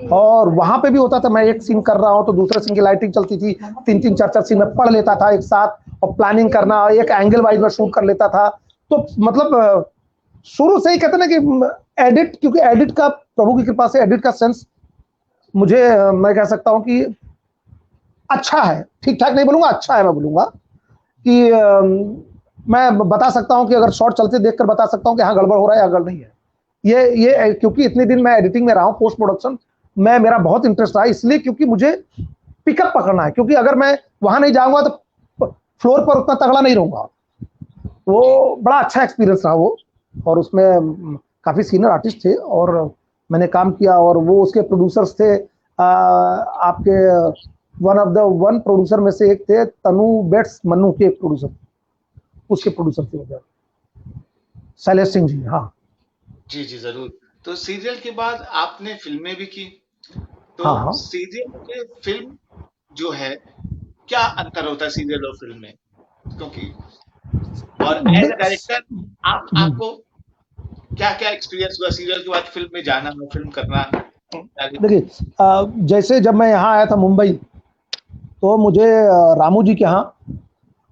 और वहां पे भी होता था, मैं एक सीन कर रहा हूं तो दूसरे सीन की लाइटिंग चलती थी, 3-3, 4-4 सीन में पढ़ लेता था एक साथ, और प्लानिंग करना, एक एंगल वाइज में शूट कर लेता था। तो मतलब शुरू से ही कहते ना कि एडिट, क्योंकि एडिट का, प्रभु की कृपा से एडिट का सेंस मुझे, मैं कह सकता हूं कि अच्छा है, ठीक ठाक नहीं बोलूंगा, अच्छा है मैं बोलूंगा कि मैं बता सकता हूं कि अगर शॉर्ट चलते देखकर बता सकता हूं कि हाँ गड़बड़ हो रहा है या गड़बड़ नहीं है। ये क्योंकि इतने दिन मैं एडिटिंग में रहा हूं, पोस्ट प्रोडक्शन में मेरा बहुत इंटरेस्ट रहा, इसलिए क्योंकि मुझे पिकअप पकड़ना है, क्योंकि अगर मैं वहां नहीं जाऊंगा तो फ्लोर पर उतना तगड़ा नहीं रहूंगा। वो बड़ा अच्छा एक्सपीरियंस रहा वो। और उसमें काफी सीनियर आर्टिस्ट थे और मैंने काम किया, और वो उसके प्रोड्यूसर्स थे आपके वन प्रोड्यूसर में से एक थे तनु बेट्स, मन्नू के एक प्रोड्यूसर, उसके प्रोड्यूसर थे वो शैलेश सिंह जी। हाँ जी, जी, ज़रूर। तो सीरियल के बाद आपने फ़िल्में भी की। तो हाँ हाँ। सीरियल के फ़िल्म जो है, क्या अंतर होता है सीरियल और फ़िल्म में? क्योंकि और एज़ अ डायरेक्टर आपको क्या-क्या एक्सपीरियंस हुआ सीरियल के बाद फ़िल्म में जाना और फ़िल्म करना? देखिए, जैसे जब मैं यहाँ आया था मुंबई, तो मुझे रामू जी के यहाँ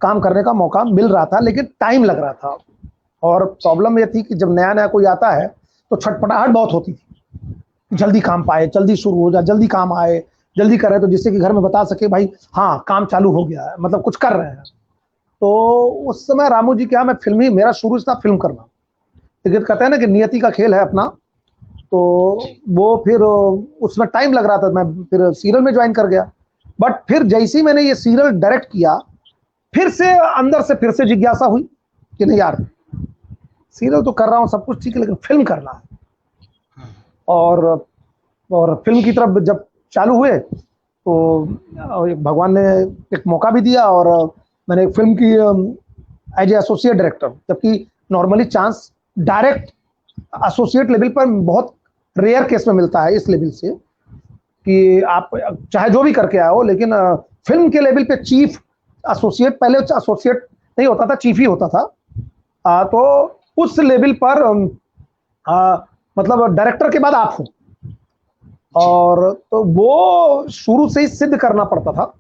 काम करने का मौका मिल रहा था, लेकिन टाइम लग रहा था। और जी, प्रॉब्लम ये थी कि जब नया नया कोई आता है तो छटपटाहट बहुत होती थी, जल्दी काम पाए, जल्दी शुरू हो जाए, जल्दी काम आए, जल्दी करे, तो जिससे कि घर में बता सके भाई हाँ काम चालू हो गया है, मतलब कुछ कर रहे हैं। तो उस समय रामू जी के यहाँ मैं फिल्म ही, मेरा शुरू से था फिल्म करना, लेकिन कहते हैं ना कि नियति का खेल है अपना। तो जी। वो फिर उसमें टाइम लग रहा था, मैं फिर सीरियल में ज्वाइन कर गया। बट फिर जैसे ही मैंने ये सीरियल डायरेक्ट किया, फिर से अंदर से फिर से जिज्ञासा हुई कि नहीं यार, सीरियल तो कर रहा हूँ, सब कुछ ठीक है, लेकिन फिल्म करना है। हम्म, और और फिल्म की तरफ जब चालू हुए तो भगवान ने एक मौका भी दिया, और मैंने एक फिल्म की एज ए एसोसिएट डायरेक्टर, जबकि normally chance direct associate level पर बहुत रेयर केस में मिलता है, इस लेवल से कि आप चाहे जो भी करके आए हो, लेकिन फिल्म के लेवल पे चीफ एसोसिएट, पहले एसोसिएट नहीं होता था, चीफ ही होता था। तो उस लेवल पर मतलब डायरेक्टर के बाद आप हो, जी। और तो वो शुरू से ही सिद्ध करना पड़ता था।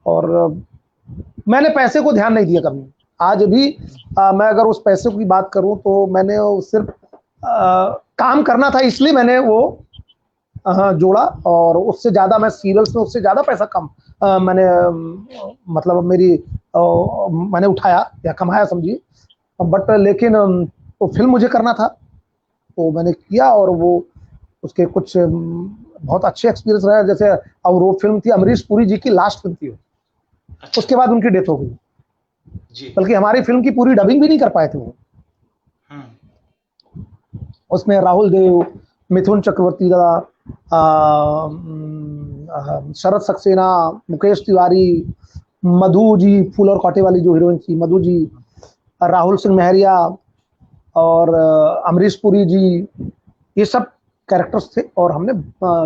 और मैंने पैसे को ध्यान नहीं दिया कभी। आज भी मैं अगर उस पैसे की बात करूं तो मैंने वो सिर्फ काम करना था, इसलिए मैंने वो जोड़ा। और उससे ज़्यादा मैं सीरियल्स में उससे ज़्यादा पैसा कम मैंने मतलब मेरी मैंने उठाया या कमाया समझिए। बट लेकिन तो फिल्म मुझे करना था, तो मैंने किया, और वो उसके कुछ बहुत अच्छे एक्सपीरियंस रहे। जैसे और वो फिल्म थी अमरीश पुरी जी की लास्ट फिल्म थी, अच्छा। उसके बाद उनकी डेथ हो गई। जी। बल्कि हमारी फिल्म की पूरी डबिंग भी नहीं कर पाए थे वो। हम्म। उसमें राहुल देव, मिथुन चक्रवर्ती दादा, शरद सक्सेना, मुकेश तिवारी, मधु जी, फूल और कांटे वाली जो हीरोइन थी मधु जी, राहुल सिंह महरिया, और अमरीश पुरी जी, ये सब कैरेक्टर्स थे। और हमने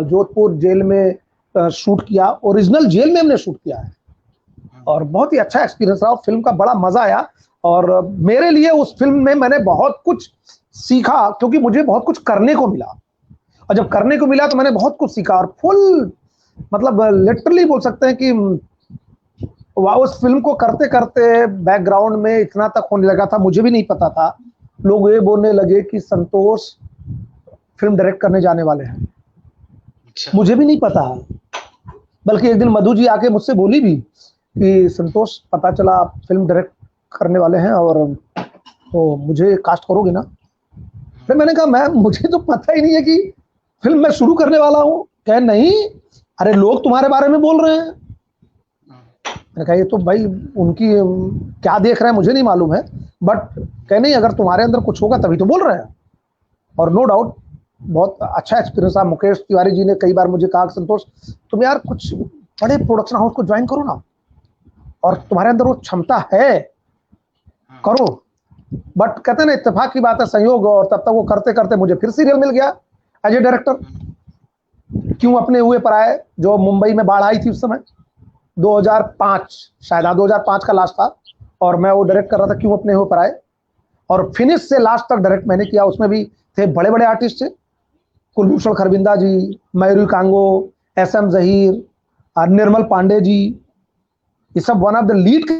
जोधपुर जेल में शूट किया, ओरिजिनल जेल में हमने शूट किया है, हम्म, और बहुत ही अच्छा एक्सपीरियंस रहा। फिल्म का बड़ा मजा आया, और मेरे लिए उस फिल्म में मैंने बहुत कुछ सीखा, क्योंकि मुझे बहुत कुछ करने को मिला। और जब करने को मिला तो मैंने बहुत कुछ सीखा, और फुल मतलब लिटरली बोल सकते हैं कि वह उस फिल्म को करते करते बैकग्राउंड में इतना तक होने लगा था, मुझे भी नहीं पता था। लोग ये बोलने लगे कि संतोष फिल्म डायरेक्ट करने जाने वाले हैं, अच्छा। मुझे भी नहीं पता। बल्कि एक दिन मधु जी आके मुझसे बोली भी कि संतोष, पता चला आप फिल्म डायरेक्ट करने वाले हैं, और तो मुझे कास्ट करोगे ना? फिर मैंने कहा मैं, मुझे तो पता ही नहीं है कि फिल्म मैं शुरू करने वाला हूँ। कहे नहीं, अरे लोग तुम्हारे बारे में बोल रहे हैं। हम्म, मैंने कहा ये तो भाई उनकी क्या देख रहे हैं मुझे नहीं मालूम है, बट कहे नहीं, अगर तुम्हारे अंदर कुछ होगा तभी तो बोल रहे हैं। और नो डाउट बहुत अच्छा एक्सपीरियंस था। मुकेश तिवारी जी ने कई बार मुझे कहा कि संतोष, तुम यार कुछ बड़े प्रोडक्शन हाउस को ज्वाइन करो ना, और हम्म, तुम्हारे अंदर वो क्षमता है, हम्म, करो। बट कहते हैं ना, इत्तेफाक की बात है, संयोग, और तब तक वो करते करते मुझे फिर सीरियल मिल गया एज ए डायरेक्टर। हम्म, क्यों अपने हुए पर आए, जो मुंबई में बाढ़ आई थी उस समय 2005, शायद हाँ 2005 का लास्ट था, और मैं वो डायरेक्ट कर रहा था, क्यों अपने हुए पर आए। और फिनिश से लास्ट तक डायरेक्ट मैंने किया। उसमें भी थे बड़े बड़े आर्टिस्ट थे, कुलभूषण खरबिंदा जी, मयूरी कांगो, एस एम जहीर, निर्मल पांडे जी, ये सब वन ऑफ द लीड।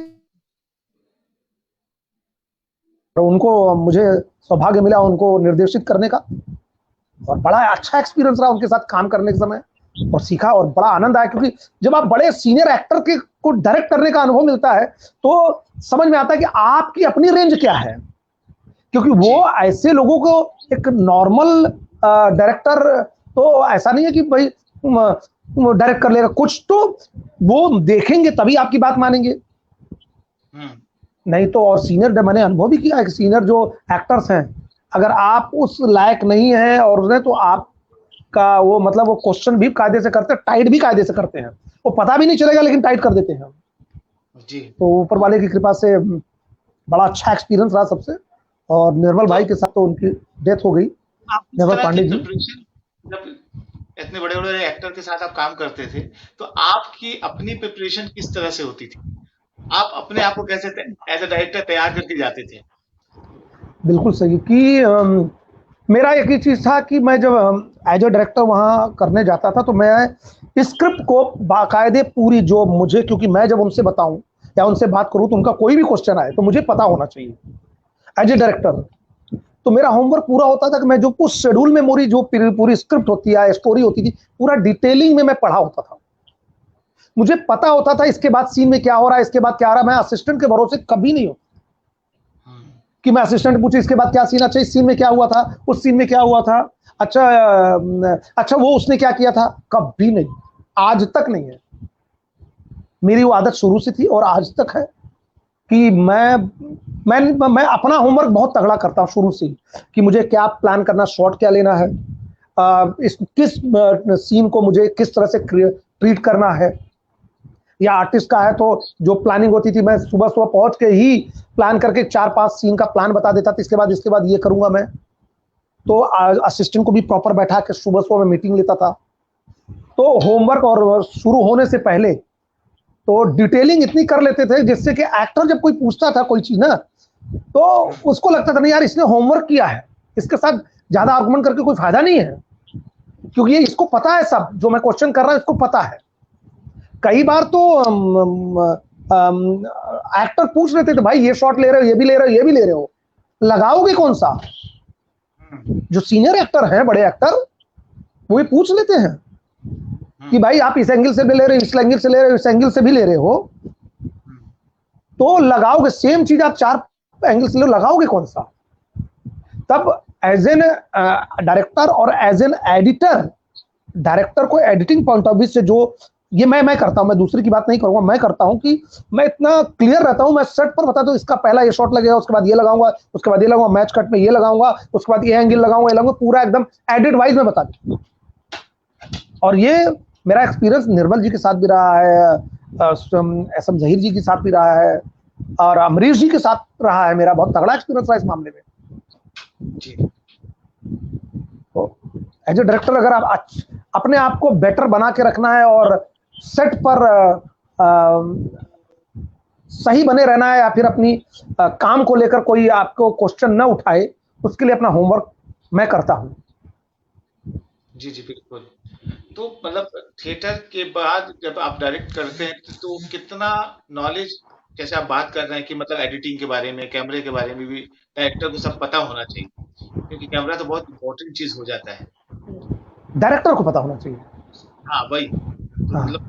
उनको मुझे सौभाग्य मिला उनको निर्देशित करने का, और बड़ा अच्छा एक्सपीरियंस रहा उनके साथ काम करने के समय, और सीखा, और बड़ा आनंद आया। क्योंकि जब आप बड़े सीनियर एक्टर के को डायरेक्ट करने का अनुभव मिलता है तो समझ में आता है कि आपकी अपनी रेंज क्या है। क्योंकि जी। वो ऐसे लोगों को, एक नॉर्मल डायरेक्टर तो ऐसा नहीं है कि भाई डायरेक्ट कर लेगा, कुछ तो वो देखेंगे तभी आपकी बात मानेंगे। हम्म, नहीं तो, और सीनियर मैंने अनुभव भी किया है कि सीनियर जो एक्टर्स हैं, अगर आप उस लायक नहीं है और उसने, तो आपका वो मतलब वो क्वेश्चन भी कायदे से करते हैं, टाइट भी कायदे से करते हैं, वो पता भी नहीं चलेगा लेकिन टाइट कर देते हैं। जी। तो ऊपर वाले की कृपा से बड़ा अच्छा एक्सपीरियंस रहा सबसे। और निर्मल तो भाई के साथ तो उनकी डेथ हो गई, आप इस निर्मल तरह की पांडे जी। प्रिपरेशन, जब इतने बड़े बड़े एक्टर के साथ आप काम करते थे, तो आपकी अपनी प्रिपरेशन किस तरह से होती थी? आप अपने आप को कैसे एज अ डायरेक्टर तैयार करके जाते थे? बिल्कुल सही कि मेरा एक ही चीज़ था कि मैं जब एज ए डायरेक्टर वहाँ करने जाता था तो मैं स्क्रिप्ट को बाकायदे पूरी, जो मुझे, क्योंकि मैं जब उनसे बताऊं या उनसे बात करूं तो उनका कोई भी क्वेश्चन आए तो मुझे पता होना चाहिए एज ए डायरेक्टर। तो मेरा होमवर्क पूरा होता था कि मैं जो उस शेड्यूल में मेरी जो पूरी स्क्रिप्ट होती है, स्टोरी होती थी, पूरा डिटेलिंग में मैं पढ़ा होता था। मुझे पता होता था इसके बाद सीन में क्या हो रहा है, इसके बाद क्या आ रहा है। मैं असिस्टेंट के भरोसे कभी नहीं हूं हम्म, कि मैं असिस्टेंट पूछे इसके बाद क्या सीन, अच्छा इस सीन में क्या हुआ था, उस सीन में क्या हुआ था, अच्छा अच्छा वो उसने क्या किया था, कभी नहीं, आज तक नहीं है। मेरी वो आदत शुरू से थी और आज तक है कि मैं अपना होमवर्क बहुत तगड़ा करता हूँ शुरू से ही, कि मुझे क्या प्लान करना, शॉट क्या लेना है, इस किस सीन को मुझे किस तरह से ट्रीट करना है। या आर्टिस्ट का है तो जो प्लानिंग होती थी, मैं सुबह सुबह पहुंच के ही प्लान करके 4-5 सीन का प्लान बता देता था, इसके बाद ये करूंगा मैं। तो असिस्टेंट को भी प्रॉपर बैठा के सुबह सुबह मैं मीटिंग लेता था। तो होमवर्क और शुरू होने से पहले तो डिटेलिंग इतनी कर लेते थे, जिससे कि एक्टर जब कोई पूछता था कोई चीज ना, तो उसको लगता था नहीं यार, इसने होमवर्क किया है, इसके साथ ज्यादा आर्गुमेंट करके कोई फायदा नहीं है, क्योंकि ये इसको पता है, सब जो मैं क्वेश्चन कर रहा हूं इसको पता है। कई बार तो एक्टर पूछ लेते थे, भाई ये शॉट ले रहे हो, ये भी ले रहे हो, ये भी ले रहे हो, लगाओगे कौन सा? जो सीनियर एक्टर हैं, बड़े एक्टर, वो ये पूछ लेते हैं कि भाई आप इस एंगल से भी ले रहे हो, इस एंगल से ले रहे हो, इस एंगल से भी ले रहे हो, तो लगाओगे सेम चीज आप 4 एंगल से ले, लगाओगे कौन सा? तब एज एन डायरेक्टर और एज एन एडिटर, डायरेक्टर को एडिटिंग पॉइंट ऑफ व्यू से जो ये मैं करता हूं, मैं दूसरे की बात नहीं करूंगा, मैं करता हूं कि मैं इतना क्लियर रहता हूं, मैं सेट पर बताता हूं इसका पहला ये शॉट लगेगा, उसके बाद ये लगाऊंगा, उसके बाद ये लगाऊंगा, मैच कट में ये लगाऊंगा, उसके बाद ये एंगल लगाऊंगा, ये लगाऊंगा, पूरा एकदम एडिट वाइज में बता दूं। और ये मेरा एक्सपीरियंस निर्मल जी के साथ भी रहा है, एस एम जहीर जी के साथ भी रहा है, और अमरीश जी के साथ रहा है। मेरा बहुत तगड़ा एक्सपीरियंस रहा इस मामले में जी। तो एज ए डायरेक्टर, अगर आप अपने आप को बेटर बना के रखना है और सेट पर सही बने रहना है, या फिर अपनी काम को लेकर कोई आपको क्वेश्चन न उठाए, उसके लिए अपना होमवर्क मैं करता हूं। जी जी बिल्कुल। तो मतलब थिएटर के बाद जब आप डायरेक्ट करते हैं तो कितना नॉलेज, जैसे आप बात कर रहे हैं कि मतलब एडिटिंग के बारे में, कैमरे के बारे में भी डायरेक्टर को सब पता होना चाहिए, क्योंकि कैमरा तो बहुत इम्पोर्टेंट चीज हो जाता है। डायरेक्टर को पता होना चाहिए। हाँ वही। तो हाँ, मतलब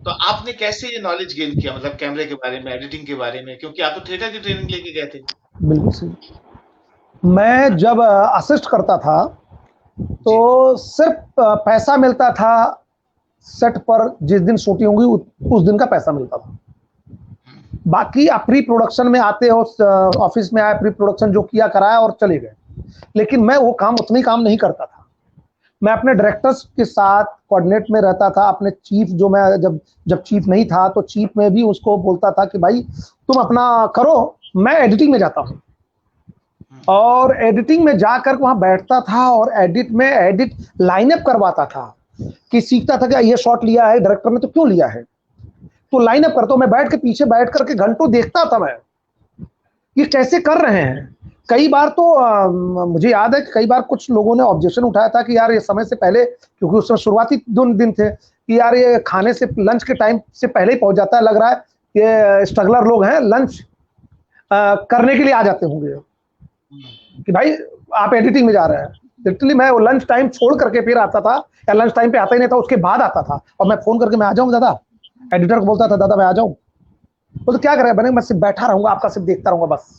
तो आपने कैसे ये नॉलेज गेन किया, मतलब कैमरे के बारे में, एडिटिंग के बारे में, क्योंकि आप तो थिएटर की ट्रेनिंग लेके गए थे। बिल्कुल सही। मैं जब असिस्ट करता था तो जी। सिर्फ पैसा मिलता था सेट पर, जिस दिन शूटिंग होगी उस दिन का पैसा मिलता था। बाकी आप प्री प्रोडक्शन में आते हो, ऑफिस में आए, प्री प्रोडक्शन जो किया कराया और चले गए। लेकिन मैं वो काम, उतनी काम नहीं करता था। मैं अपने डायरेक्टर्स के साथ कोऑर्डिनेट में रहता था। अपने चीफ, जो मैं जब चीफ नहीं था तो चीफ में भी उसको बोलता था कि भाई तुम अपना करो, मैं एडिटिंग में जाता हूँ। और एडिटिंग में जाकर वहां बैठता था और एडिट लाइनअप करवाता था, कि सीखता था कि ये शॉट लिया है डायरेक्टर ने तो क्यों लिया है, तो लाइनअप करता हूं। मैं बैठ के पीछे बैठ करके घंटों देखता था मैं, ये कैसे कर रहे हैं। कई बार तो मुझे याद है कि कई बार कुछ लोगों ने ऑब्जेक्शन उठाया था कि यार ये समय से पहले, क्योंकि उस समय शुरुआती दिन थे, कि यार ये खाने से, लंच के टाइम से पहले ही पहुंच जाता है, लग रहा है ये स्ट्रगलर लोग हैं, लंच करने के लिए आ जाते होंगे, कि भाई आप एडिटिंग में जा रहे हैं। लिटरली मैं वो लंच टाइम छोड़ करके फिर आता था, या लंच टाइम पे आता ही नहीं था, उसके बाद आता था, और मैं फोन करके मैं आ जाऊंगा दादा, एडिटर को बोलता था दादा मैं आ जाऊं। बोलते क्या कर रहे हैं? मैंने, मैं सिर्फ बैठा रहूंगा, आपका सिर्फ देखता रहूंगा बस,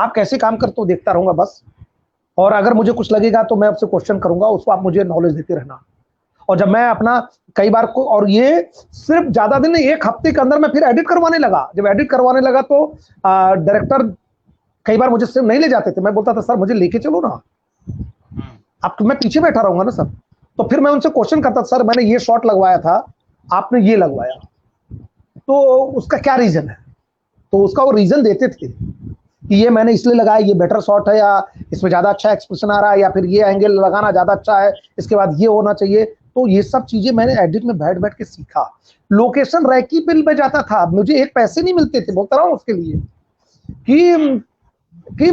आप कैसे काम करते हो देखता रहूंगा बस, और अगर मुझे कुछ लगेगा तो मैं आपसे क्वेश्चन करूंगा, उसको आप मुझे नॉलेज देते रहना। और जब मैं अपना कई बार को, और ये सिर्फ ज्यादा दिन नहीं, 1 हफ्ते के अंदर मैं फिर एडिट करवाने लगा। जब एडिट करवाने लगा तो डायरेक्टर कई बार मुझे सिर्फ नहीं ले जाते थे, मैं बोलता था सर मुझे लेके चलो ना, अब तो मैं पीछे बैठा रहूंगा ना सर। तो फिर मैं उनसे क्वेश्चन करता था, सर मैंने ये शॉट लगवाया था, आपने ये लगवाया, तो उसका क्या रीजन है? तो उसका वो रीजन देते थे कि ये मैंने इसलिए लगाया, ये बेटर शॉट है, या इसमें ज्यादा अच्छा एक्सप्रेशन आ रहा है, या फिर ये एंगल लगाना ज्यादा अच्छा है, इसके बाद ये होना चाहिए। तो ये सब चीजें मैंने एडिट में बैठ बैठ के सीखा। लोकेशन रैकी बिल में जाता था, मुझे एक पैसे नहीं मिलते थे, बोलता रहा हूं उसके लिए, कि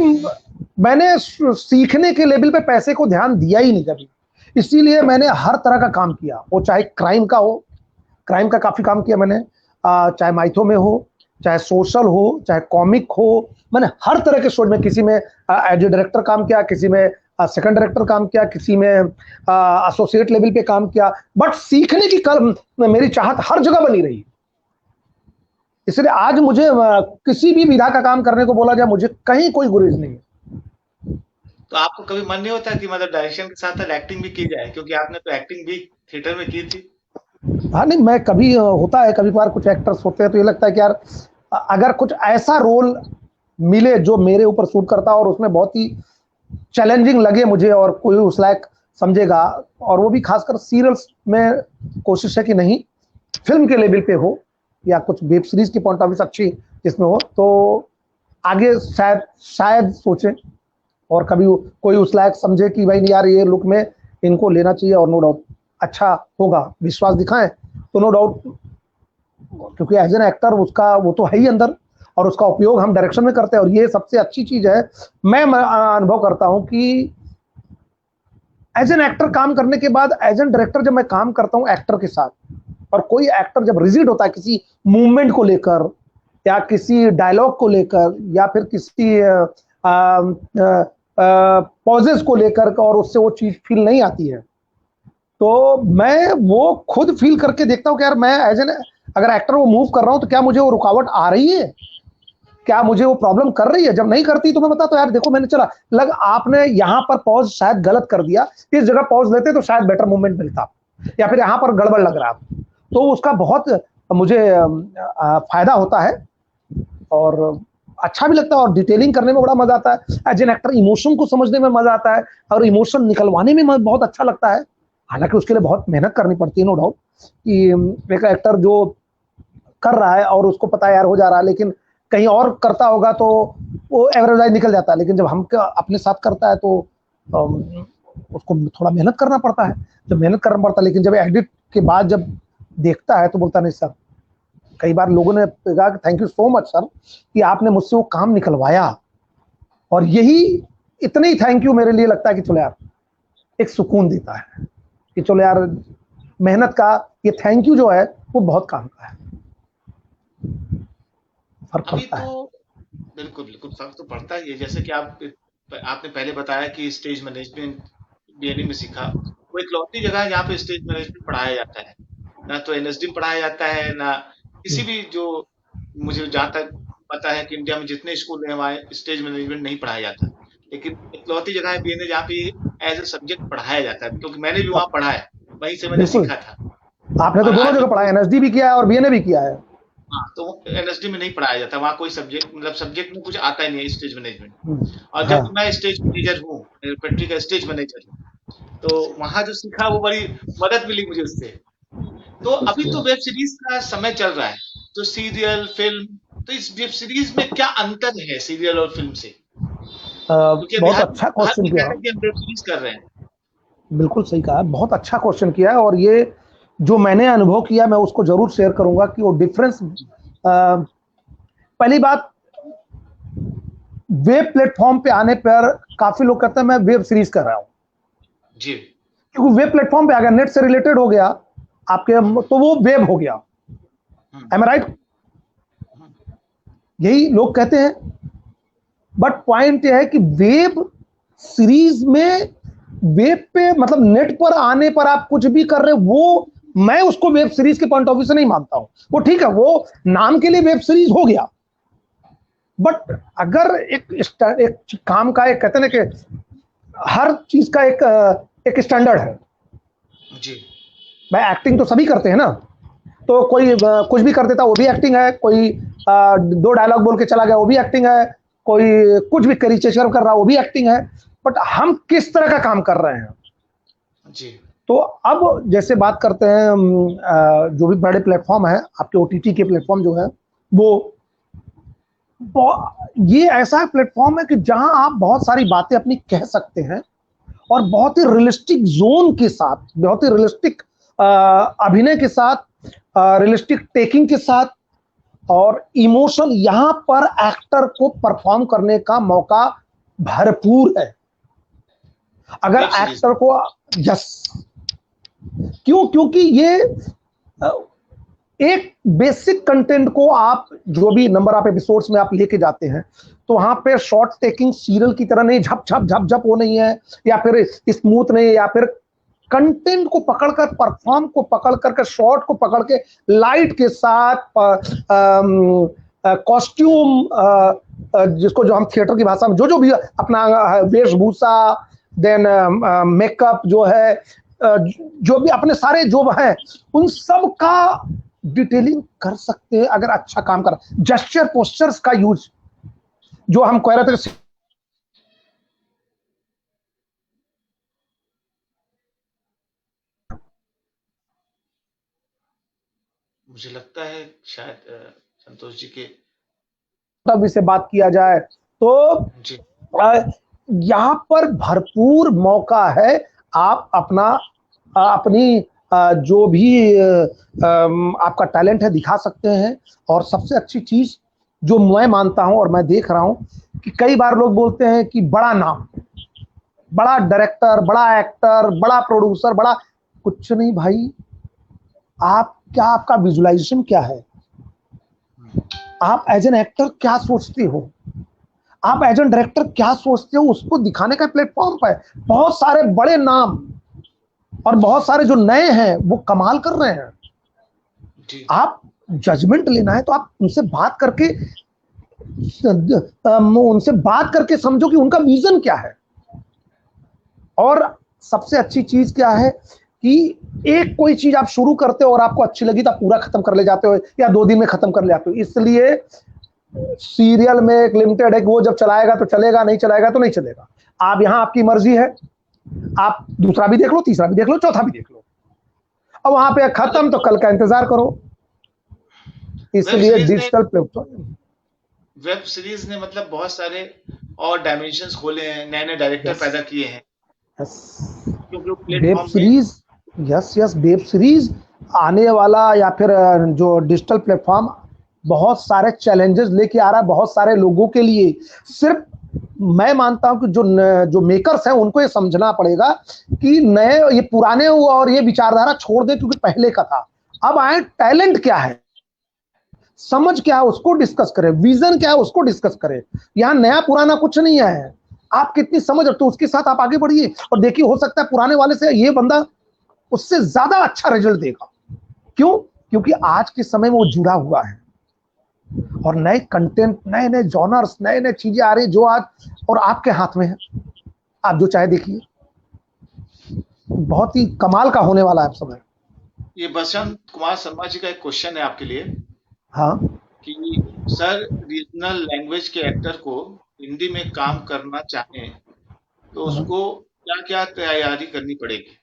मैंने सीखने के लेवल पे पैसे को ध्यान दिया ही नहीं कभी। इसीलिए मैंने हर तरह का काम किया, वो चाहे क्राइम का हो, क्राइम का काफी काम किया मैंने, चाहे माइथो में हो, चाहे सोशल हो, चाहे कॉमिक हो, मैंने हर तरह के शो में, किसी में एज ए डायरेक्टर काम किया, किसी में सेकंड डायरेक्टर काम किया, किसी में एसोसिएट लेवल पे काम किया। बट सीखने की मेरी चाहत हर जगह बनी रही। इसलिए आज मुझे किसी भी विधा का काम करने को बोला जाए, मुझे कहीं कोई गुरेज नहीं है। तो आपको कभी मन नहीं होता कि मतलब डायरेक्शन के साथ साथ एक्टिंग भी की जाए, क्योंकि आपने तो एक्टिंग भी थिएटर में की थी। हाँ नहीं, मैं कभी होता है, कभी बार कुछ एक्टर्स होते हैं तो ये लगता है कि यार अगर कुछ ऐसा रोल मिले जो मेरे ऊपर सूट करता और उसमें बहुत ही चैलेंजिंग लगे मुझे और कोई उस लायक समझेगा, और वो भी खासकर सीरियल्स में कोशिश है कि नहीं फिल्म के लेवल पे हो या कुछ वेब सीरीज की पॉइंट ऑफ व्यू अच्छी इसमें हो, तो आगे शायद शायद सोचें और कभी कोई उस लायक समझे कि भाई यार ये लुक में इनको लेना चाहिए और नो डाउट अच्छा होगा, विश्वास दिखाएं तो नो डाउट, क्योंकि एज एन एक्टर उसका वो तो है ही अंदर और उसका उपयोग हम डायरेक्शन में करते हैं। और ये सबसे अच्छी चीज है, मैं अनुभव करता हूं कि एज एन एक्टर काम करने के बाद एज एन डायरेक्टर जब मैं काम करता हूं एक्टर के साथ, और कोई एक्टर जब रिजिड होता है किसी मूवमेंट को लेकर या किसी डायलॉग को लेकर या फिर किसी पॉजेस को लेकर और उससे वो चीज फील नहीं आती है, तो मैं वो खुद फील करके देखता हूँ कि यार मैं एज एन अगर एक्टर वो मूव कर रहा हूँ तो क्या मुझे वो रुकावट आ रही है, क्या मुझे वो प्रॉब्लम कर रही है। जब नहीं करती तो मैं बताता हूँ यार देखो मैंने चला लग आपने यहाँ पर पॉज शायद गलत कर दिया, इस जगह पॉज लेते तो शायद बेटर मूवमेंट मिलता, या फिर यहाँ पर गड़बड़ लग रहा, तो उसका बहुत मुझे फायदा होता है और अच्छा भी लगता है और डिटेलिंग करने में बड़ा मजा आता है। एज एन एक्टर इमोशन को समझने में मजा आता है और इमोशन निकलवाने में बहुत अच्छा लगता है। हालांकि उसके लिए बहुत मेहनत करनी पड़ती है नो डाउट, कि एक एक्टर जो कर रहा है और उसको पता है यार हो जा रहा है, लेकिन कहीं और करता होगा तो वो एवरेज निकल जाता है, लेकिन जब हम अपने साथ करता है तो उसको थोड़ा मेहनत करना पड़ता है, जब मेहनत करना पड़ता है। लेकिन जब एडिट के बाद जब देखता है तो बोलता नहीं सर, कई बार लोगों ने कहा thank you so much sir कि आपने मुझसे वो काम निकलवाया, और यही इतने ही थैंक यू मेरे लिए लगता है कि चलो यार एक सुकून देता है कि चलो यार मेहनत का ये थैंक यू जो है वो बहुत काम का है, फर्क अभी पड़ता है। तो बिल्कुल बिल्कुल फर्क तो पड़ता ही है। जैसे कि आपने पहले बताया कि स्टेज मैनेजमेंट बीएनए में सीखा, वो इकलौती जगह है जहाँ पे स्टेज मैनेजमेंट पढ़ाया जाता है। ना तो एनएसडी में पढ़ाया जाता है, ना किसी भी जो मुझे जहाँ तक पता है कि इंडिया में जितने स्कूल हैं वहाँ स्टेज मैनेजमेंट नहीं पढ़ाया जाता। लेकिन इकलौती जगह है बीएनए जहाँ पे एज ए सब्जेक्ट पढ़ाया जाता है, क्योंकि मैंने भी वहाँ पढ़ा है, वहीं से मैंने बिल्कुल, सीखा था। आपने तो और दोनों आज जगह पढ़ा है, एनएसडी भी किया है और बीएनए भी किया है। हाँ, तो एनएसडी में नहीं पढ़ाया जाता, वहाँ कोई सब्जेक्ट मतलब सब्जेक्ट में कुछ आता ही नहीं है स्टेज मैनेजमेंट। और हाँ जब मैं स्टेज मैनेजर हूँ, पेट्री का स्टेज मैनेजर हूँ, तो वहाँ जो सीखा वो बड़ी मदद मिली मुझे उससे। तो अभी तो वेब सीरीज का समय चल रहा है, तो सीरियल फिल्म, तो इस वेब सीरीज में क्या अंतर है सीरियल और फिल्म से? क्योंकि अभी बहुत हर अच्छा हर क्वेश्चन कोई कह किया, रहा है कि हम वेब सीरीज कर रहे हैं। बिल्कुल सही कहा, बहुत अच्छा क्वेश्चन किया है। और ये जो मैंने अनुभव किया मैं उसको जरूर शेयर करूंगा कि वो डिफरेंस, पहली बात वेब प्लेटफॉर्म पे आने पर काफी लोग कहते हैं मैं वेब सीरीज कर रहा हूं, जी। क्योंकि वेब प्लेटफॉर्म पे आ गया, नेट से रिलेटेड हो गया आपके, तो वो वेब हो गया। हम्म, एम आई राइट? हम्म, यही लोग कहते हैं, बट पॉइंट यह है कि वेब सीरीज में वेब पे मतलब नेट पर आने पर आप कुछ भी कर रहे हो, वो मैं उसको वेब सीरीज के पॉइंट ऑफ व्यू से नहीं मानता हूं। वो ठीक है, वो नाम के लिए वेब सीरीज हो गया, बट अगर एक काम का एक कहते हैं ना कि हर चीज का एक स्टैंडर्ड है। जी। भाई एक्टिंग तो सभी करते हैं ना, तो कोई कुछ भी कर देता वो भी एक्टिंग है, कोई दो डायलॉग बोल के चला गया वो भी एक्टिंग है, कोई कुछ भी करिकेचर कर रहा वो भी एक्टिंग है, बट हम किस तरह का काम कर रहे हैं। जी। तो अब जैसे बात करते हैं जो भी बड़े प्लेटफॉर्म है आपके ओटीटी के प्लेटफॉर्म जो है वो ये ऐसा प्लेटफॉर्म है कि जहां आप बहुत सारी बातें अपनी कह सकते हैं और बहुत ही रियलिस्टिक जोन के साथ, बहुत ही रियलिस्टिक अभिनय के साथ, रियलिस्टिक टेकिंग के साथ, और इमोशन यहां पर एक्टर को परफॉर्म करने का मौका भरपूर है। अगर वेब सीरीज एक्टर को यस, क्यों? क्योंकि ये एक बेसिक कंटेंट को आप जो भी नंबर ऑफ एपिसोड्स में आप लेके जाते हैं, तो वहां पे शॉर्ट टेकिंग सीरियल की तरह नहीं, झप झप झप झप वो नहीं है, या फिर स्मूथ नहीं, या फिर कंटेंट को पकड़कर, परफॉर्म को पकड़ करके, शॉर्ट को पकड़ के लाइट के साथ कॉस्ट्यूम, जिसको जो हम थिएटर की भाषा में जो जो भी अपना वेशभूषा, देन मेकअप जो है, जो भी अपने सारे जो है उन सब का डिटेलिंग कर सकते हैं अगर अच्छा काम कर, जेस्चर पोस्चर्स का यूज, जो हम कह रहे थे। मुझे लगता है शायद संतोष जी के तब इसे बात किया जाए तो जी यहाँ पर भरपूर मौका है। आप अपना अपनी जो भी आपका टैलेंट है दिखा सकते हैं। और सबसे अच्छी चीज जो मैं मानता हूं और मैं देख रहा हूं कि कई बार लोग बोलते हैं कि बड़ा नाम, बड़ा डायरेक्टर, बड़ा एक्टर, बड़ा प्रोड्यूसर, बड़ा कुछ नहीं भाई। आप क्या, आपका विजुअलाइजेशन क्या है, आप एज एन एक्टर क्या सोचते हो, आप एज एन डायरेक्टर क्या सोचते हो, उसको दिखाने का प्लेटफॉर्म पर बहुत सारे बड़े नाम और बहुत सारे जो नए हैं वो कमाल कर रहे हैं। आप जजमेंट लेना है तो आप उनसे बात करके समझो कि उनका विजन क्या है। और सबसे अच्छी चीज क्या है कि एक कोई चीज आप शुरू करते हो और आपको अच्छी लगी तो आप पूरा खत्म कर ले जाते हो या 2 दिन में खत्म कर ले जाते हो। इसलिए सीरियल में एक लिमिटेड है कि वो जब चलाएगा तो चलेगा, नहीं चलाएगा तो नहीं चलेगा। आप यहां आपकी मर्जी है, आप दूसरा भी देख लो, तीसरा भी देख लो, चौथा भी देख लो, और वहां पे खत्म तो कल का इंतजार करो। इसलिए डिजिटल प्लेटफॉर्म, वेब सीरीज ने मतलब बहुत सारे और डायमेंशंस खोले हैं, नए नए डायरेक्टर पैदा किए हैं क्योंकि वेब प्लेटफॉर्म पे सीरीज, यस वेब सीरीज आने वाला या फिर जो डिजिटल प्लेटफॉर्म बहुत सारे चैलेंजेस लेके आ रहा है बहुत सारे लोगों के लिए। सिर्फ मैं मानता हूं कि जो मेकर्स हैं उनको ये समझना पड़ेगा कि नए, ये पुराने और ये विचारधारा छोड़ दे क्योंकि पहले का था। अब आए टैलेंट क्या है, समझ क्या है उसको डिस्कस करें, विजन क्या है उसको डिस्कस करें। यहां नया पुराना कुछ नहीं है। आप कितनी समझ रखते हो उसके साथ आप आगे बढ़िए और देखिए, हो सकता है पुराने वाले से ये बंदा उससे ज्यादा अच्छा रिजल्ट देगा। क्यों? क्योंकि आज के समय में वो जुड़ा हुआ है और नए कंटेंट, नए नए जॉनर्स, नए नए चीजें आ रही जो आज और आपके हाथ में है। आप जो चाहे देखिए, बहुत ही कमाल का होने वाला है समय। ये बसंत कुमार शर्मा जी का एक क्वेश्चन है आपके लिए हाँ, कि सर, रीजनल लैंग्वेज के एक्टर को हिंदी में काम करना चाहें तो उसको क्या क्या तैयारी करनी पड़ेगी?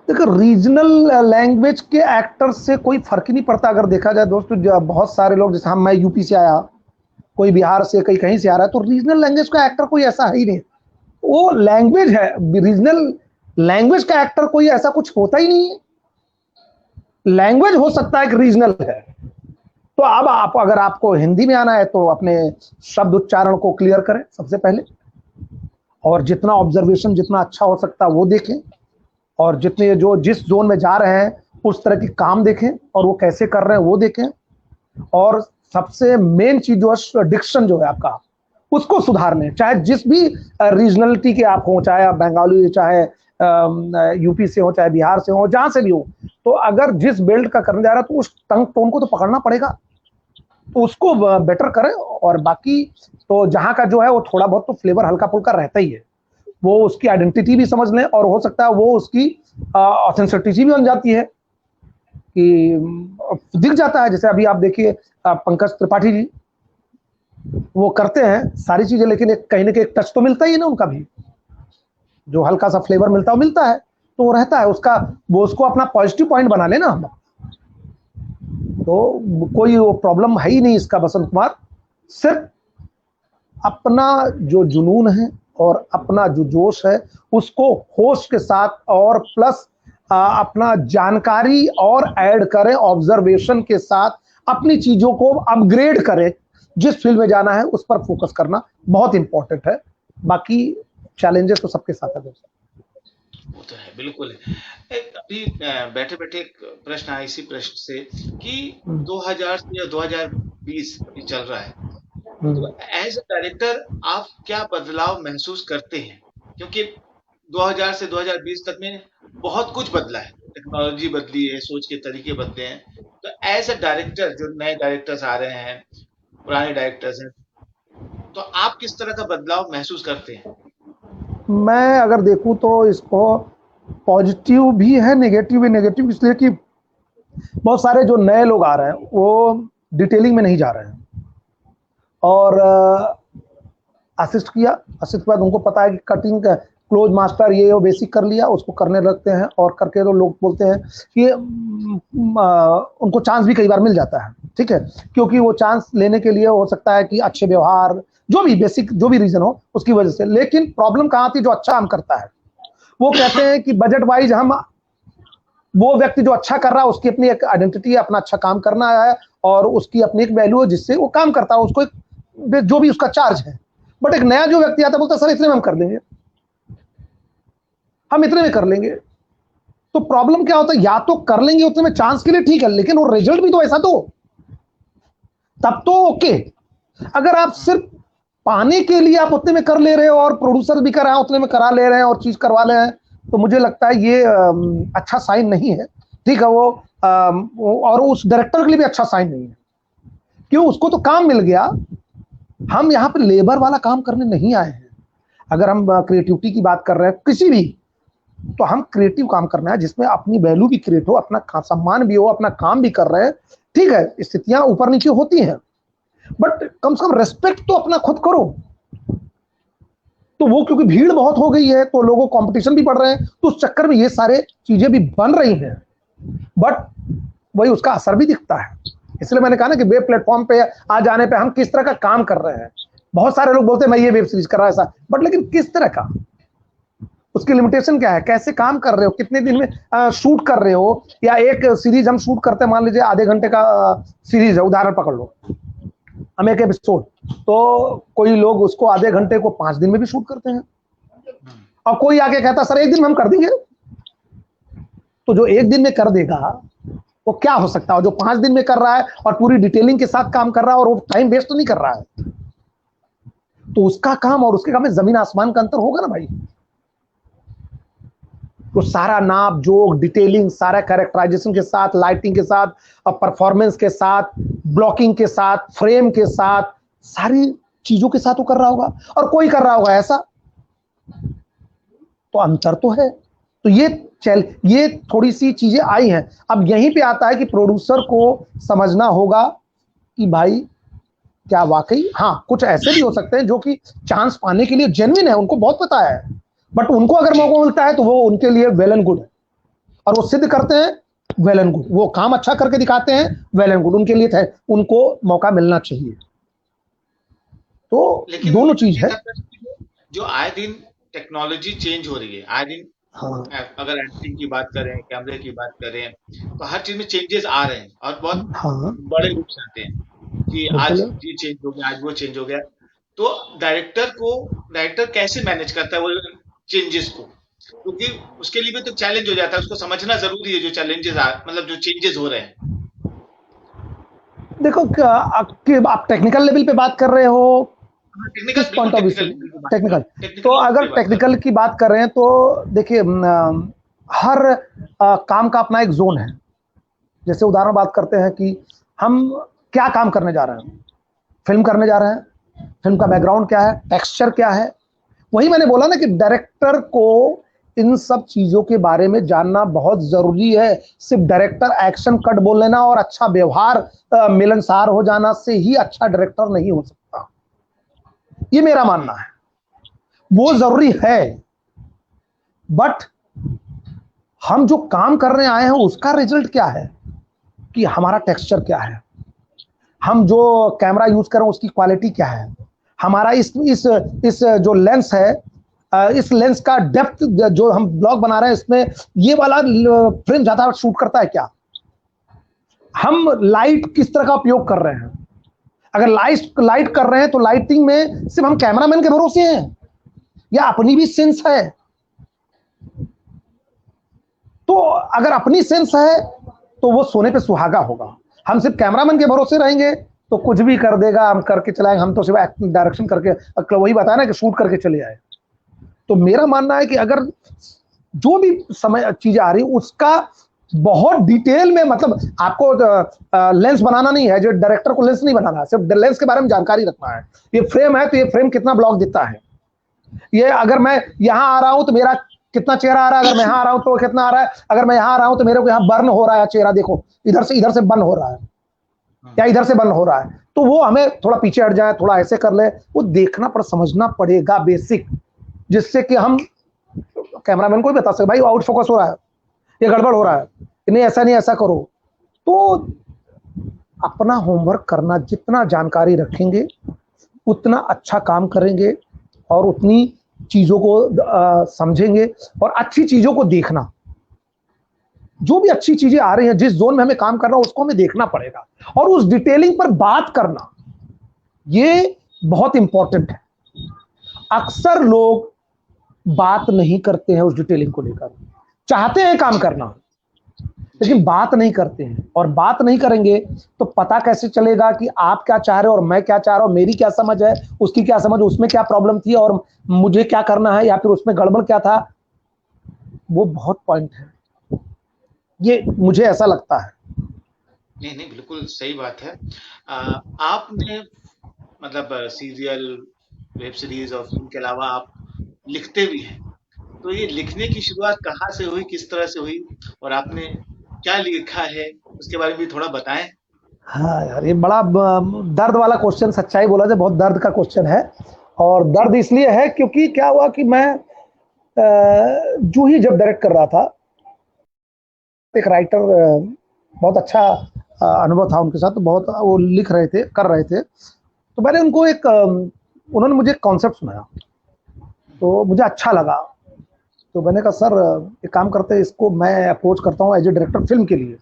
देखो, रीजनल लैंग्वेज के एक्टर से कोई फर्क ही नहीं पड़ता। अगर देखा जाए दोस्तों, बहुत सारे लोग, जैसे हम, मैं यूपी से आया, कोई बिहार से, कहीं कहीं से आ रहा है, तो रीजनल लैंग्वेज का एक्टर कोई ऐसा है ही नहीं। वो लैंग्वेज है, रीजनल लैंग्वेज का एक्टर कोई ऐसा कुछ होता ही नहीं है। लैंग्वेज हो सकता है कि रीजनल है। तो अब आप, अगर आपको हिंदी में आना है तो अपने शब्द उच्चारण को क्लियर करें सबसे पहले, और जितना ऑब्जर्वेशन जितना अच्छा हो सकता है वो देखें, और जितने जो जिस जोन में जा रहे हैं उस तरह की काम देखें और वो कैसे कर रहे हैं वो देखें। और सबसे मेन चीज जो है डिक्शन जो है आपका, उसको सुधारने, चाहे जिस भी रीजनलिटी के आप हो, चाहे आप बंगाली, चाहे यूपी से हो, चाहे बिहार से हो, जहां से भी हो। तो अगर जिस बेल्ट का करने जा रहा है तो उस टंग टोन को तो पकड़ना पड़ेगा, तो उसको बेटर करें। और बाकी तो जहां का जो है वो थोड़ा बहुत तो फ्लेवर हल्का फुल्का रहता ही है, वो उसकी आइडेंटिटी भी समझ लें और हो सकता है वो उसकी ऑथेंटिसिटी भी बन जाती है कि दिख जाता है। जैसे अभी आप देखिए पंकज त्रिपाठी जी, वो करते हैं सारी चीजें, लेकिन एक कहीं ना कहीं एक टच तो मिलता ही है ना उनका भी, जो हल्का सा फ्लेवर मिलता है वो मिलता है, तो वो रहता है उसका, वो उसको अपना पॉजिटिव पॉइंट बना लेना हम। तो कोई वो प्रॉब्लम है ही नहीं इसका बसंत कुमार। सिर्फ अपना जो जुनून है और अपना जो जोश है उसको होश के साथ और प्लस अपना जानकारी और ऐड करें, ऑब्जर्वेशन के साथ अपनी चीजों को अपग्रेड करें। जिस फील्ड में जाना है उस पर फोकस करना बहुत इंपॉर्टेंट है। बाकी चैलेंजेस तो सबके साथ है दोस्तों। वो तो है, बिल्कुल है। एक अभी बैठे बैठे एक प्रश्न आया इसी प्रश्न से कि 2000 से या 2020 अभी चल रहा है, तो एज अ डायरेक्टर आप क्या बदलाव महसूस करते हैं? क्योंकि 2000 से 2020 तक में बहुत कुछ बदला है, टेक्नोलॉजी बदली है, सोच के तरीके बदले हैं। तो एज अ डायरेक्टर, जो नए डायरेक्टर्स आ रहे हैं, पुराने डायरेक्टर्स हैं, तो आप किस तरह का बदलाव महसूस करते हैं? मैं अगर देखूं तो इसको पॉजिटिव भी है, नेगेटिव भी। नेगेटिव इसलिए कि बहुत सारे जो नए लोग आ रहे हैं वो डिटेलिंग में नहीं जा रहे हैं, और असिस्ट किया, असिस्ट के बाद उनको पता है कि कटिंग क्लोज मास्टर ये वो बेसिक कर लिया, उसको करने लगते हैं, और करके तो लोग बोलते हैं कि उनको चांस भी कई बार मिल जाता है, ठीक है, क्योंकि वो चांस लेने के लिए हो सकता है कि अच्छे व्यवहार, जो भी बेसिक जो भी रीजन हो उसकी वजह से। लेकिन प्रॉब्लम कहाँ आती है? जो अच्छा काम करता है, वो कहते हैं कि बजट वाइज हम, वो व्यक्ति जो अच्छा कर रहा है उसकी अपनी एक आइडेंटिटी है, अपना अच्छा काम करना है, और उसकी अपनी एक वैल्यू है जिससे वो काम करता है, उसको एक जो भी उसका चार्ज है। बट एक नया जो व्यक्ति आता है बोलता है सर इतने में हम कर देंगे, हम इतने में कर लेंगे। तो प्रॉब्लम क्या होता है? या तो कर लेंगे उतने में चांस के लिए, ठीक है, लेकिन वो रिजल्ट भी तो ऐसा दो, तब तो ओके। अगर आप सिर्फ पाने के लिए आप उतने में कर ले रहे हो और प्रोड्यूसर भी कर रहा है उतने में करा ले रहे हैं और चीज करवा ले रहे हैं, तो मुझे लगता है ये अच्छा साइन नहीं है, ठीक है। और उस डायरेक्टर के लिए भी अच्छा साइन नहीं है, क्यों? उसको तो काम मिल गया, हम यहाँ पे लेबर वाला काम करने नहीं आए हैं। अगर हम क्रिएटिविटी की बात कर रहे हैं किसी भी, तो हम क्रिएटिव काम करना है जिसमें अपनी वैल्यू भी क्रिएट हो, अपना सम्मान भी हो, अपना काम भी कर रहे हैं, ठीक है। स्थितियां ऊपर नीचे होती हैं, बट कम से कम रेस्पेक्ट तो अपना खुद करो। तो वो क्योंकि भीड़ बहुत हो गई है तो लोगों कंपटीशन भी बढ़ रहे हैं, तो उस चक्कर में ये सारे चीजें भी बन रही हैं, बट वही उसका असर भी दिखता है। इसलिए मैंने कहा ना कि वेब प्लेटफॉर्म पे आ जाने पे हम किस तरह का काम कर रहे हैं। बहुत सारे लोग बोलते हैं मैं ये वेब सीरीज कर रहा है ऐसा, बट लेकिन किस तरह का, उसकी लिमिटेशन क्या है, कैसे काम कर रहे हो, कितने दिन में शूट कर रहे हो। या एक सीरीज हम शूट करते हैं, मान लीजिए आधे घंटे का सीरीज है, उदाहरण पकड़ लो, हम एक एपिसोड, तो कोई लोग उसको आधे घंटे को 5 दिन में भी शूट करते हैं, और कोई आके कहता सर 1 दिन में हम कर देंगे। तो जो 1 दिन में कर देगा वो क्या हो सकता है? जो 5 दिन में कर रहा है और पूरी डिटेलिंग के साथ काम कर रहा है और वो टाइम वेस्ट तो नहीं कर रहा है, तो उसका काम और उसके काम में जमीन आसमान का अंतर होगा ना भाई। तो सारा नाप जोक, डिटेलिंग, सारा कैरेक्टराइजेशन के साथ, लाइटिंग के साथ, परफॉर्मेंस के साथ, ब्लॉकिंग के साथ, फ्रेम के साथ, सारी चीजों के साथ वो कर रहा होगा, और कोई कर रहा होगा ऐसा, तो अंतर तो है। तो ये थोड़ी सी चीजें आई हैं। अब यहीं पे आता है कि प्रोड्यूसर को समझना होगा कि भाई क्या वाकई, हाँ कुछ ऐसे भी हो सकते हैं जो कि चांस पाने के लिए जेन्युइन है, उनको बहुत पता है, बट उनको अगर मौका मिलता है तो वो उनके लिए वेल एंड गुड है, और वो सिद्ध करते हैं वेल एंड गुड, वो काम अच्छा करके दिखाते हैं वेल एंड गुड, उनके लिए है, उनको मौका मिलना चाहिए। तो दोनों चीज है। जो आए दिन टेक्नोलॉजी चेंज हो रही है, आए दिन हाँ अगर एडिटिंग की बात करें, कैमरे की बात करें, तो हर चीज में चेंजेस आ रहे हैं और बहुत हाँ बड़े रूप से आते हैं कि आज बिल्कुल। ये चेंज हो गया, आज वो चेंज हो गया। तो डायरेक्टर कैसे मैनेज करता है वो चेंजेस को? क्योंकि उसके लिए भी तो चैलेंज हो जाता है, उसको समझना जरूरी है जो चैलेंजेस मतलब जो चेंजेस हो रहे हैं। देखो आप टेक्निकल लेवल पे बात कर रहे हो, टेक्निकल, किस बिल्कुल पॉइंट ऑफ व्यू से? टेक्निकल की बात कर रहे टेक्निकल। हैं, तो टेक्निकल अगर की बात कर रहे टेक्निकल की बात कर रहे हैं तो देखिए, हर काम का अपना एक जोन है। जैसे उदाहरण बात करते हैं कि हम क्या काम करने जा रहे हैं, फिल्म करने जा रहे हैं, फिल्म का बैकग्राउंड क्या है, टेक्सचर क्या है। वही मैंने बोला ना कि डायरेक्टर को इन सब चीजों के बारे में जानना बहुत जरूरी है। सिर्फ डायरेक्टर एक्शन कट बोल लेना और अच्छा व्यवहार मिलनसार हो जाना से ही अच्छा डायरेक्टर नहीं हो सकता, ये मेरा मानना है। वो जरूरी है, बट हम जो काम करने आए हैं उसका रिजल्ट क्या है, कि हमारा टेक्सचर क्या है, हम जो कैमरा यूज कर रहे हैं उसकी क्वालिटी क्या है, हमारा इस जो लेंस है, इस लेंस का डेप्थ, जो हम ब्लॉग बना रहे हैं इसमें ये वाला फ्रेम ज्यादा शूट करता है क्या, हम लाइट किस तरह का उपयोग कर रहे हैं। अगर लाइट कर रहे हैं तो लाइटिंग में सिर्फ हम कैमरामैन के भरोसे हैं या अपनी भी सेंस है। तो अगर अपनी सेंस है तो वो सोने पे सुहागा होगा। हम सिर्फ कैमरामैन के भरोसे रहेंगे तो कुछ भी कर देगा, हम करके चलाएंगे, हम तो सिर्फ एक्टिंग डायरेक्शन करके वही बताया ना कि शूट करके चले आए। तो मेरा मानना है कि अगर जो भी समय चीजें आ रही उसका बहुत डिटेल में, मतलब आपको लेंस बनाना नहीं है, जो डायरेक्टर को लेंस नहीं बनाना है, सिर्फ लेंस के बारे में जानकारी रखना है। ये फ्रेम है तो ये फ्रेम कितना ब्लॉक देता है, ये अगर मैं यहां आ रहा हूं तो मेरा कितना चेहरा आ रहा है, अगर मैं यहाँ आ रहा हूँ तो कितना आ रहा है, अगर मैं यहाँ आ रहा हूँ तो मेरे को यहाँ बर्न हो रहा है चेहरा, देखो इधर से बर्न हो रहा है या इधर से बर्न हो रहा है, तो वो हमें थोड़ा पीछे हट जाए, थोड़ा ऐसे कर ले, वो देखना पर समझना पड़ेगा बेसिक, जिससे कि हम कैमरामैन को भी बता सके भाई आउट फोकस हो रहा है, ये गड़बड़ हो रहा है, नहीं ऐसा नहीं, ऐसा करो। तो अपना होमवर्क करना, जितना जानकारी रखेंगे उतना अच्छा काम करेंगे और उतनी चीजों को समझेंगे, और अच्छी चीजों को देखना, जो भी अच्छी चीजें आ रही हैं, जिस जोन में हमें काम करना उसको हमें देखना पड़ेगा, और उस डिटेलिंग पर बात करना, ये बहुत इंपॉर्टेंट है। अक्सर लोग बात नहीं करते हैं उस डिटेलिंग को लेकर, चाहते हैं काम करना लेकिन बात नहीं करते हैं, और बात नहीं करेंगे तो पता कैसे चलेगा कि आप क्या चाह रहे हो और मैं क्या चाह रहा हूं, मेरी क्या समझ है, उसकी क्या समझ, उसमें क्या प्रॉब्लम थी और मुझे क्या करना है, या फिर उसमें गड़बड़ क्या था। वो बहुत पॉइंट है, ये मुझे ऐसा लगता है। नहीं नहीं, बिल्कुल सही बात है। आपने मतलब सीरियल, वेब सीरीज और फिल्म के अलावा आप लिखते भी हैं, तो ये लिखने की शुरुआत कहाँ से हुई, किस तरह से हुई, और आपने क्या लिखा है उसके बारे में भी थोड़ा बताएं। हाँ यार, ये बड़ा दर्द वाला क्वेश्चन, सच्चाई बोला जाए बहुत दर्द का क्वेश्चन है। और दर्द इसलिए है क्योंकि क्या हुआ कि मैं जूही जब डायरेक्ट कर रहा था, एक राइटर, बहुत अच्छा अनुभव था उनके साथ, तो बहुत वो लिख रहे थे, कर रहे थे, तो मैंने उनको एक उन्होंने मुझे एक कॉन्सेप्ट सुनाया, तो मुझे अच्छा लगा, तो मैंने कहा सर एक काम करते हैं, इसको मैं अप्रोच करता हूँ एज ए डायरेक्टर फिल्म के लिए,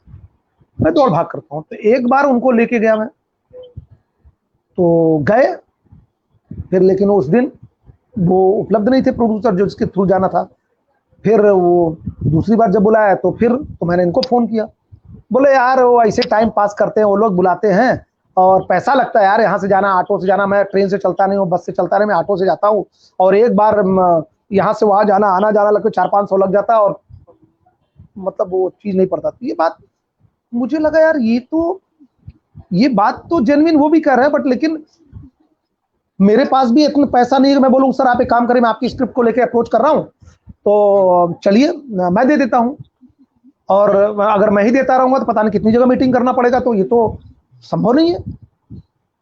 मैं दौड़ भाग करता हूँ। तो एक बार उनको लेके गया मैं, तो गए, फिर लेकिन उस दिन वो उपलब्ध नहीं थे प्रोड्यूसर जो जिसके थ्रू जाना था। फिर वो दूसरी बार जब बुलाया तो मैंने इनको फोन किया, बोले यार वो ऐसे टाइम पास करते हैं, वो लोग बुलाते हैं और पैसा लगता है यार, यहाँ से जाना, ऑटो से जाना, मैं ट्रेन से चलता नहीं हूँ, बस से चलता नहीं, मैं ऑटो से जाता हूँ, और एक बार यहाँ से वहां जाना, आना जाना लगता है 400-500 लग जाता है, और मतलब वो चीज नहीं पड़ता। तो ये बात मुझे लगा यार, ये बात तो जेन्युइन वो भी कर रहे हैं, बट लेकिन मेरे पास भी इतना पैसा नहीं है कि मैं बोलूँ सर आप एक काम करें, मैं आपकी स्क्रिप्ट को लेकर अप्रोच कर रहा हूँ, तो चलिए मैं दे देता हूँ, और अगर मैं ही देता रहूंगा तो पता नहीं कितनी जगह मीटिंग करना पड़ेगा, तो ये तो संभव नहीं है।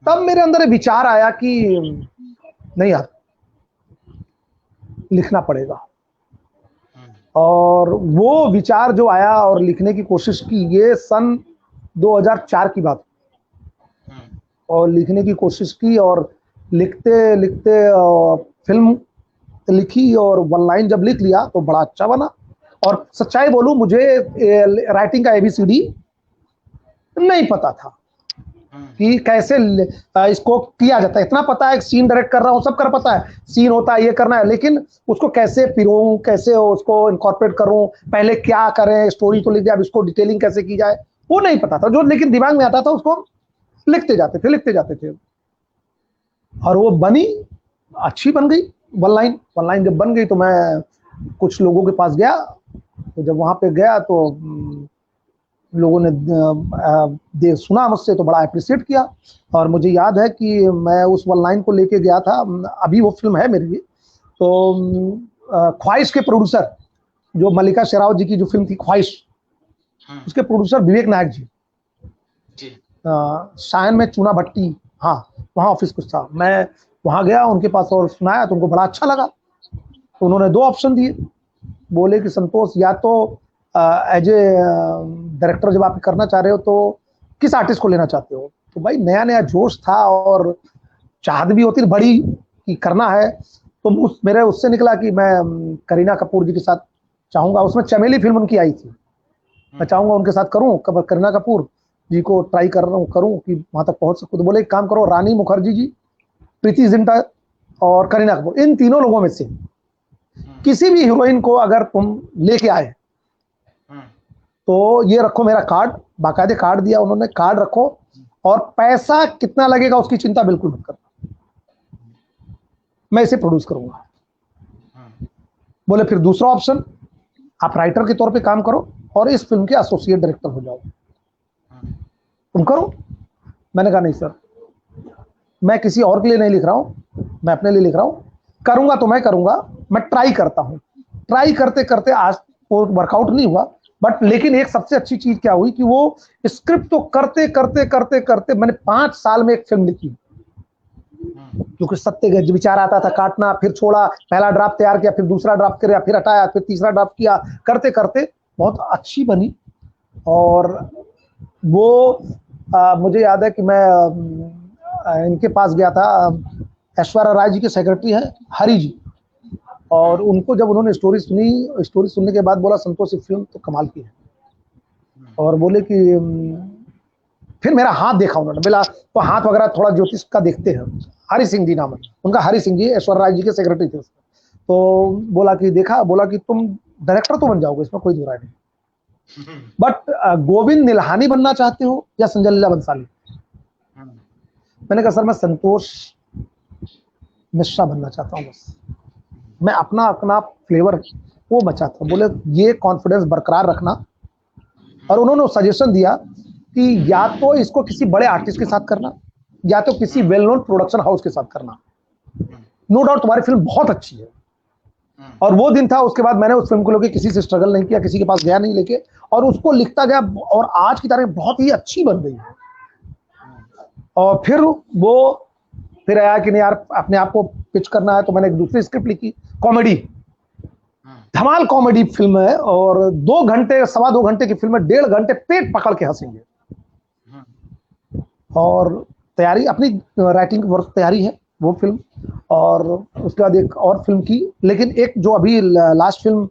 तब मेरे अंदर विचार आया कि नहीं यार, लिखना पड़ेगा, और वो विचार जो आया और लिखने की कोशिश की, ये सन 2004 की बात, और लिखने की कोशिश की, और लिखते लिखते फिल्म लिखी, और वन लाइन जब लिख लिया तो बड़ा अच्छा बना। और सच्चाई बोलूं, मुझे राइटिंग का एबीसीडी नहीं पता था कि कैसे इसको किया जाता है। इतना पता है सीन डायरेक्ट कर रहा हूँ, सब कर पता है, सीन होता है, ये करना है, लेकिन उसको कैसे पिरोऊं, कैसे उसको इनकॉर्पोरेट करूं, पहले क्या करें, स्टोरी तो लिख दिया, अब इसको डिटेलिंग कैसे की जाए, वो नहीं पता था। जो लेकिन दिमाग में आता था उसको लिखते जाते थे, और वो बनी, अच्छी बन गई। वन लाइन जब बन गई तो मैं कुछ लोगों के पास गया, तो जब वहां पे गया तो लोगों ने सुना मुझसे, तो बड़ा अप्रिशिएट किया। और मुझे याद है कि मैं उस वन लाइन को लेके गया था, अभी वो फिल्म है मेरी, तो ख्वाहिश के प्रोड्यूसर, जो मल्लिका शेरावत जी की जो फिल्म थी ख्वाहिश, उसके प्रोड्यूसर विवेक नायक जी, शायन में चूना भट्टी, हाँ वहाँ ऑफिस कुछ था, मैं वहाँ गया उनके पास और सुनाया, तो उनको बड़ा अच्छा लगा। तो उन्होंने 2 ऑप्शन दिए, बोले कि संतोष, या तो एज ए डायरेक्टर जब आप करना चाह रहे हो तो किस आर्टिस्ट को लेना चाहते हो। तो भाई नया नया जोश था और चाहत भी होती बड़ी कि करना है, तो मेरे उससे निकला कि मैं करीना कपूर जी के साथ चाहूंगा। उसमें चमेली फिल्म उनकी आई थी, मैं चाहूंगा उनके साथ करूं, करीना कपूर जी को ट्राई कर रहा हूँ, करूं कि वहां तक पहुंच सकूं। तो बोले एक काम करो, रानी मुखर्जी जी, प्रीति जिंटा और करीना कपूर, इन तीनों लोगों में से किसी भी हीरोइन को अगर तुम लेके आए तो ये रखो मेरा कार्ड, बाकायदे कार्ड दिया उन्होंने, कार्ड रखो, और पैसा कितना लगेगा उसकी चिंता बिल्कुल मत करना, मैं इसे प्रोड्यूस करूंगा। बोले फिर दूसरा ऑप्शन, आप राइटर के तौर पे काम करो और इस फिल्म के एसोसिएट डायरेक्टर हो जाओ, तुम करो। मैंने कहा नहीं सर, मैं किसी और के लिए नहीं लिख रहा हूं, मैं अपने लिए लिख रहा हूं, करूंगा तो मैं करूंगा, मैं ट्राई करता हूं, ट्राई करते करते आज वो वर्कआउट नहीं हुआ, बट लेकिन एक सबसे अच्छी चीज क्या हुई कि वो स्क्रिप्ट तो करते करते करते करते मैंने 5 साल में एक फिल्म लिखी, क्योंकि सत्य विचार आता था, काटना, फिर छोड़ा, पहला ड्राफ्ट तैयार किया, फिर दूसरा ड्राफ्ट किया, फिर हटाया, फिर तीसरा ड्राफ्ट किया, करते करते बहुत अच्छी बनी। और वो मुझे याद है कि मैं इनके पास गया था, ऐश्वर्या राय जी के सेक्रेटरी हैं हरी जी, और उनको जब उन्होंने स्टोरी सुनने के बाद बोला संतोष ये फिल्म तो कमाल की है, और बोले कि फिर मेरा हाथ देखा उन्होंने, बोला तो हाथ वगैरह थोड़ा ज्योतिष का देखते हैं, हरि सिंह जी नाम है उनका, हरि सिंह जी ऐश्वर्या राय जी के सेक्रेटरी थे उसमें। तो बोला कि देखा, बोला कि तुम डायरेक्टर तो बन जाओगे, इसमें कोई दो राय नहीं, बट गोविंद निल्हानी बनना चाहते हो या संजय लीला बंसाली? मैंने कहा सर मैं संतोष मिश्रा बनना चाहता हूँ, बस मैं अपना अपना फ्लेवर वो बचाता हूँ। बोले ये कॉन्फिडेंस बरकरार रखना, और उन्होंने सजेशन दिया कि या तो इसको किसी बड़े आर्टिस्ट के साथ करना, या तो किसी वेल नोन प्रोडक्शन हाउस के साथ करना। नो डाउट तुम्हारी फिल्म बहुत अच्छी है, और वो दिन था, उसके बाद मैंने उस फिल्म को लेकर किसी से स्ट्रगल नहीं किया, किसी के पास गया नहीं लेके, और उसको लिखता गया, और आज की तारीख बहुत ही अच्छी बन गई है। और फिर आया कि नहीं यार अपने आप को पिच करना है, तो मैंने एक दूसरी स्क्रिप्ट लिखी, कॉमेडी, धमाल कॉमेडी फिल्म है, और 2 घंटे, 2.25 घंटे की फिल्म है, 1.5 घंटे पेट पकड़ के हंसेंगे। और तैयारी अपनी राइटिंग वर्क तैयारी है वो फिल्म, और उसके बाद एक और फिल्म की, लेकिन एक जो अभी लास्ट फिल्म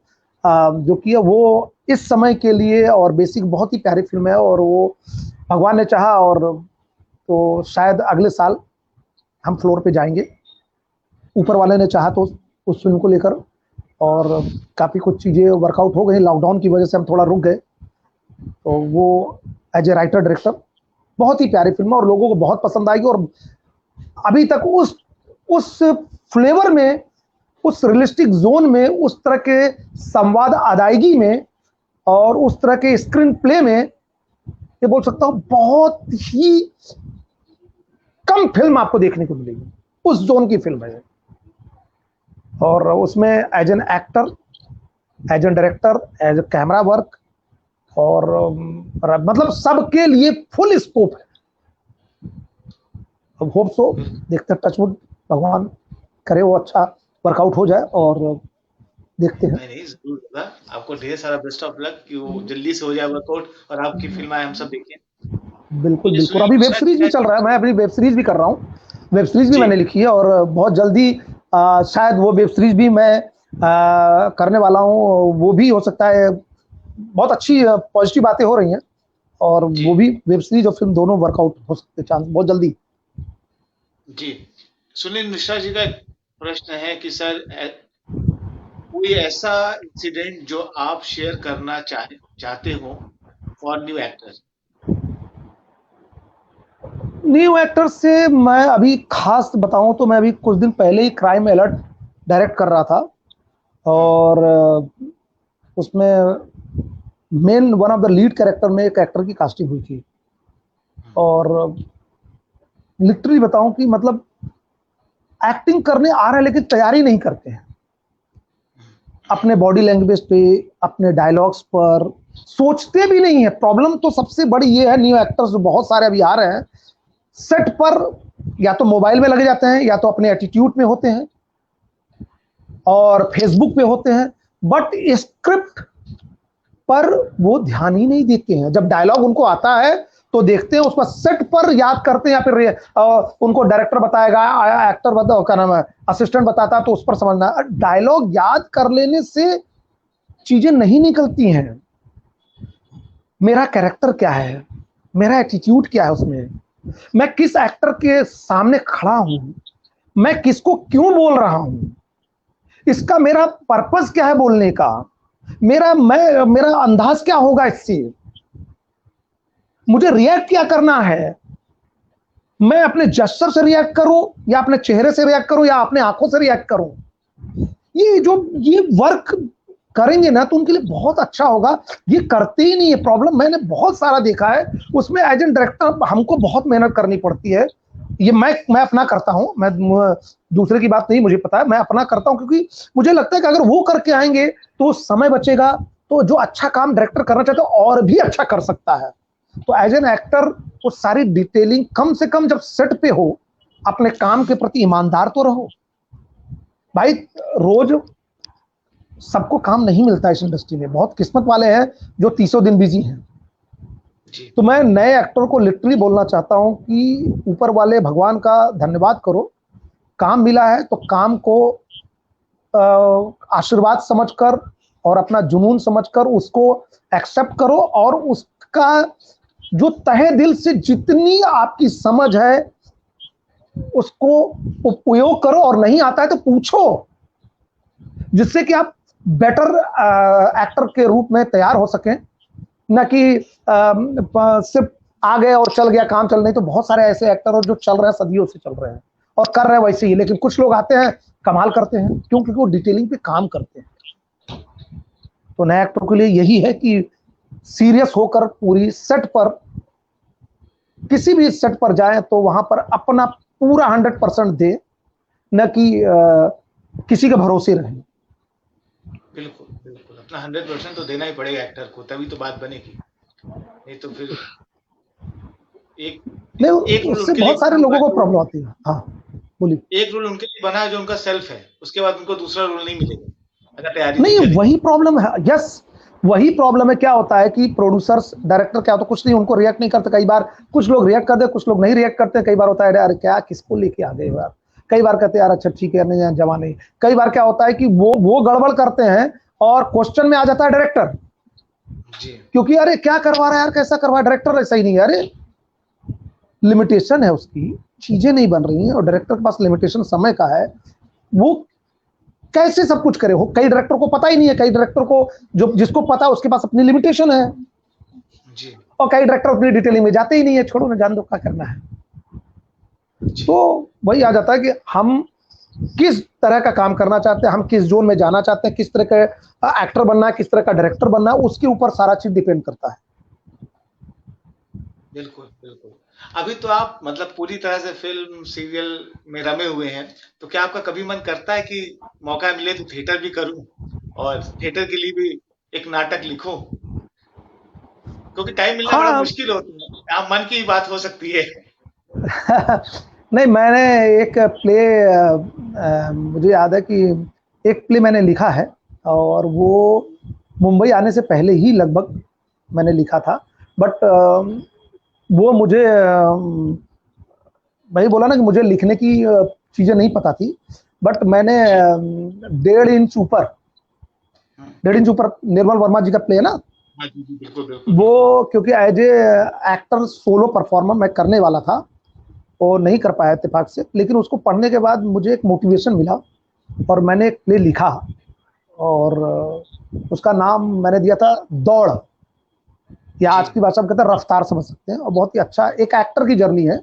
जो की है वो इस समय के लिए और बेसिक बहुत ही प्यारी फिल्म है, और वो भगवान ने चाहा और तो शायद अगले साल हम फ्लोर पे जाएंगे, ऊपर वाले ने चाहा तो उस फिल्म को लेकर, और काफ़ी कुछ चीज़ें वर्कआउट हो गई, लॉकडाउन की वजह से हम थोड़ा रुक गए, तो वो एज ए राइटर डायरेक्टर बहुत ही प्यारी फिल्म है, और लोगों को बहुत पसंद आएगी। और अभी तक उस फ्लेवर में, उस रियलिस्टिक जोन में, उस तरह के संवाद अदायगी में, और उस तरह के स्क्रीन प्ले में, ये बोल सकता हूँ बहुत ही कम फिल्म आपको देखने को मिलेगी, उस जोन की फिल्म है। और उसमें as an actor, as an director, as a camera work, और मतलब सबके लिए फुल स्कोप है। अब होप सो, देखते हैं, टचवुड, भगवान करे वो अच्छा वर्कआउट हो जाए, और देखते हैं। नहीं जरूर होगा, आपको ढेर सारा बेस्ट ऑफ लक कि वो जल्दी से हो जाए वर्कआउट और आपकी फिल्म आए, हम सब देखें। बिल्कुल बिल्कुल, अभी वेब सीरीज भी चल रहा है, मैं अपनी वेब सीरीज भी कर रहा हूँ, वेब सीरीज भी मैंने लिखी है, और बहुत जल्दी शायद वो वेब सीरीज भी मैं करने वाला हूँ, वो भी हो सकता है, बहुत अच्छी पॉजिटिव बातें हो रही हैं, और वो भी वेब सीरीज और फिल्म दोनों वर्कआउट हो सकते हैं, चांस बहुत जल्दी। जी, सुनील मिश्रा जी का एक प्रश्न है कि सर कोई ऐसा इंसिडेंट जो आप शेयर करना चाहते हो for new actor? New actor से मैं अभी खास बताऊं तो मैं अभी कुछ दिन पहले ही क्राइम अलर्ट डायरेक्ट कर रहा था, और उसमें main one of the lead character में एक एक्टर की कास्टिंग हुई थी, और लिटरली बताऊं कि मतलब एक्टिंग करने आ रहे हैं लेकिन तैयारी नहीं करते हैं, अपने बॉडी लैंग्वेज पे, अपने डायलॉग्स पर सोचते भी नहीं है। प्रॉब्लम तो सबसे बड़ी ये है, न्यू एक्टर्स जो बहुत सारे अभी आ रहे हैं, सेट पर या तो मोबाइल में लगे जाते हैं, या तो अपने एटीट्यूड में होते हैं, और फेसबुक पे होते हैं, बट स्क्रिप्ट पर वो ध्यान ही नहीं देते हैं। जब डायलॉग उनको आता है तो देखते हैं, उसका सेट पर याद करते हैं, या फिर उनको डायरेक्टर बताएगा, एक्टर बताओ क्या नाम है, असिस्टेंट बताता है, तो उस पर समझना। डायलॉग याद कर लेने से चीजें नहीं निकलती हैं। मेरा कैरेक्टर क्या है, मेरा एटीट्यूड क्या है उसमें, मैं किस एक्टर के सामने खड़ा हूं, मैं किसको क्यों बोल रहा हूं, इसका मेरा पर्पस क्या है बोलने का, मेरा अंदाज क्या होगा इससे, मुझे रिएक्ट क्या करना है, मैं अपने जेस्चर से रिएक्ट करूं, या अपने चेहरे से रिएक्ट करूं, या अपने आंखों से रिएक्ट करूं। ये वर्क करेंगे ना तो उनके लिए बहुत अच्छा होगा। ये करते ही नहीं है, प्रॉब्लम मैंने बहुत सारा देखा है। उसमें एज एन डायरेक्टर हमको बहुत मेहनत करनी पड़ती है ये मैं अपना करता हूँ, मैं दूसरे की बात नहीं, मुझे पता है, मैं अपना करता हूँ, क्योंकि मुझे लगता है कि अगर वो करके आएंगे तो समय बचेगा, तो जो अच्छा काम डायरेक्टर करना चाहता है और भी अच्छा कर सकता है। तो एज एन एक्टर वो सारी डिटेलिंग कम से कम जब सेट पे हो, अपने काम के प्रति ईमानदार तो रहो भाई। रोज सबको काम नहीं मिलता इस इंडस्ट्री में, बहुत किस्मत वाले हैं जो 30 दिन बिजी हैं। तो मैं नए एक्टर को लिटरली बोलना चाहता हूं कि ऊपर वाले भगवान का धन्यवाद करो, काम मिला है तो काम को आशीर्वाद समझकर और अपना जुनून समझकर उसको एक्सेप्ट करो, और उसका जो तहे दिल से जितनी आपकी समझ है उसको उपयोग करो, और नहीं आता है तो पूछो, जिससे कि आप बेटर एक्टर के रूप में तैयार हो सकें, न कि सिर्फ आ गए और चल गया, काम चल नहीं। तो बहुत सारे ऐसे एक्टर और जो चल रहे हैं, सदियों से चल रहे हैं और कर रहे हैं वैसे ही, लेकिन कुछ लोग आते हैं कमाल करते हैं, क्योंकि वो डिटेलिंग पे काम करते हैं। तो नए एक्टर के लिए यही है कि सीरियस होकर पूरी सेट पर, किसी भी सेट पर जाए तो वहां पर अपना पूरा 100% दे, न कि किसी के भरोसे रहे। बिल्कुल बिल्कुल, अपना 100% तो देना ही पड़ेगा एक्टर को, तभी तो बात बनेगी, नहीं तो फिर एक नहीं, एक रूल उससे उनके लिए बहुत सारे बना हुआ लोगों है को जो, प्रॉब्लम आती है। हाँ बोलिए। एक रूल उनके लिए बना है जो उनका सेल्फ है, उसके बाद उनको दूसरा रूल नहीं मिलेगा अगर तैयारी नहीं नहीं, करेंगे। वही प्रॉब्लम है। यस, वही प्रॉब्लम है। क्या होता है कि प्रोड्यूसर्स, डायरेक्टर क्या होता है, कुछ नहीं, उनको रिएक्ट नहीं करते। कई बार कुछ लोग रिएक्ट करते, कुछ लोग नहीं रिएक्ट करते। कई बार होता है यार क्या किसको लेके आ गए यार, कई बार कहते हैं यार अच्छा ठीक है, नहीं जमा नहीं। कई बार क्या होता है कि वो गड़बड़ करते हैं और क्वेश्चन में आ जाता है डायरेक्टर, जी क्योंकि अरे क्या करवा रहा है यार, कैसा करवा, डायरेक्टर ऐसा ही नहीं है। अरे लिमिटेशन है उसकी, चीजें नहीं बन रही हैं, और डायरेक्टर के पास लिमिटेशन समय का है, वो कैसे सब कुछ करे हो। कई डायरेक्टर को पता ही नहीं है, कई डायरेक्टर को जो जिसको पता है उसके पास अपनी लिमिटेशन है, जी और कई डायरेक्टर अपनी डिटेलिंग में जाते ही नहीं है, छोड़ो ना, जान दो क्या करना है। जी तो वही आ जाता है कि हम किस तरह का काम करना चाहते हैं, हम किस जोन में जाना चाहते हैं, किस तरह का एक्टर बनना है, किस तरह का डायरेक्टर बनना है, उसके ऊपर सारा चीज डिपेंड करता है। बिल्कुल बिल्कुल। अभी तो आप मतलब पूरी तरह से फिल्म सीरियल में रमे हुए हैं, तो क्या आपका कभी मन करता है कि मौका मिले तो थिएटर भी करूं और थिएटर के लिए भी एक नाटक लिखूं? क्योंकि टाइम मिलना बड़ा हाँ। मुश्किल होता है, यहाँ मन की बात हो सकती है। नहीं, मैंने एक प्ले, मुझे याद है कि एक प्ले मैंने लिखा है, और वो मुंबई आने से पहले ही लगभग मैंने लिखा था। बट वो मुझे वही बोला ना कि मुझे लिखने की चीजें नहीं पता थी। बट मैंने जी 1.5 इंच ऊपर, हाँ 1.5 इंच ऊपर निर्मल वर्मा जी का प्ले है ना, हाँ जी जी बिल्कुल बिल्कुल वो बिल्कुल। क्योंकि as a actor solo performer मैं करने वाला था, वो नहीं कर पाया इत्तेफाक से, लेकिन उसको पढ़ने के बाद मुझे एक मोटिवेशन मिला और मैंने एक प्ले लिखा, और उसका नाम मैंने दिया था दौड़, या जी आज की भाषा में कहते हैं रफ्तार, समझ सकते हैं। और बहुत ही अच्छा एक एक्टर की जर्नी है,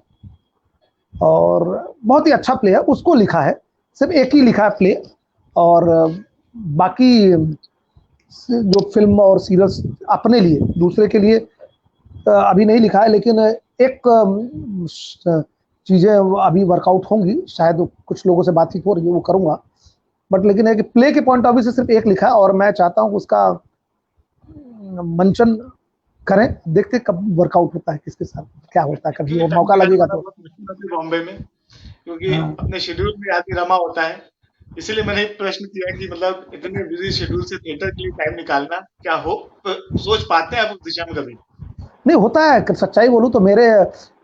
और बहुत ही अच्छा प्ले है, उसको लिखा है, सिर्फ एक ही लिखा है प्ले। और बाकी जो फिल्म और सीरियल्स अपने लिए, दूसरे के लिए अभी नहीं लिखा है, लेकिन एक चीजें अभी वर्कआउट होंगी शायद, कुछ लोगों से बातचीत हो रही है, वो करूंगा। बट लेकिन है कि प्ले के पॉइंट ऑफ व्यू से सिर्फ एक लिखा है, और मैं चाहता हूँ उसका मंचन करें, देखते कब वर्कआउट होता है, किसके साथ क्या होता है, कभी एक्चुअली वो टाइम मौका निकाल लगेगा पाना तो। बहुत मुश्किल होता है बॉम्बे में, क्योंकि हाँ। अपने शेड्यूल में आदमी रमा होता है। इसीलिए मैंने एक प्रश्न किया कि मतलब इतने बिजी शेड्यूल से थिएटर के लिए टाइम निकालना क्या हो सोच पाते हैं आप उस दिशा में कभी? नहीं होता है, सच्चाई बोलूं तो मेरे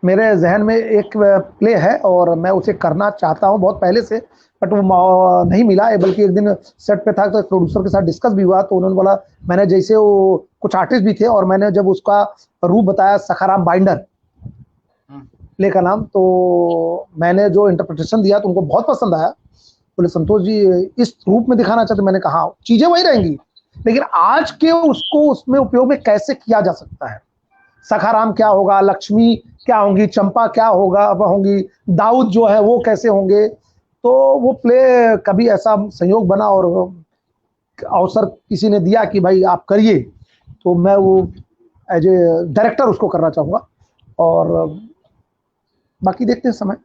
मेरे जहन में एक प्ले है, और मैं उसे करना चाहता हूं बहुत पहले से, बट वो नहीं मिला है। बल्कि एक दिन सेट पे था तो प्रोड्यूसर के साथ डिस्कस भी हुआ, तो उन्होंने बोला, मैंने जैसे वो कुछ आर्टिस्ट भी थे, और मैंने जब उसका रूप बताया, सखाराम बाइंडर हम्म, प्ले का नाम, तो मैंने जो इंटरप्रिटेशन दिया तो उनको बहुत पसंद आया। बोले संतोष जी इस रूप में दिखाना चाहते, मैंने कहा चीजें वही रहेंगी, लेकिन आज के उसको उसमें उपयोग में कैसे किया जा सकता है। सखाराम क्या होगा, लक्ष्मी क्या होंगी, चंपा क्या होगा होंगी, दाऊद जो है वो कैसे होंगे। तो वो प्ले कभी ऐसा संयोग बना और अवसर किसी ने दिया कि भाई आप करिए, तो मैं वो हम्म, एज ए डायरेक्टर उसको करना चाहूंगा। और बाकी देखते हैं समय।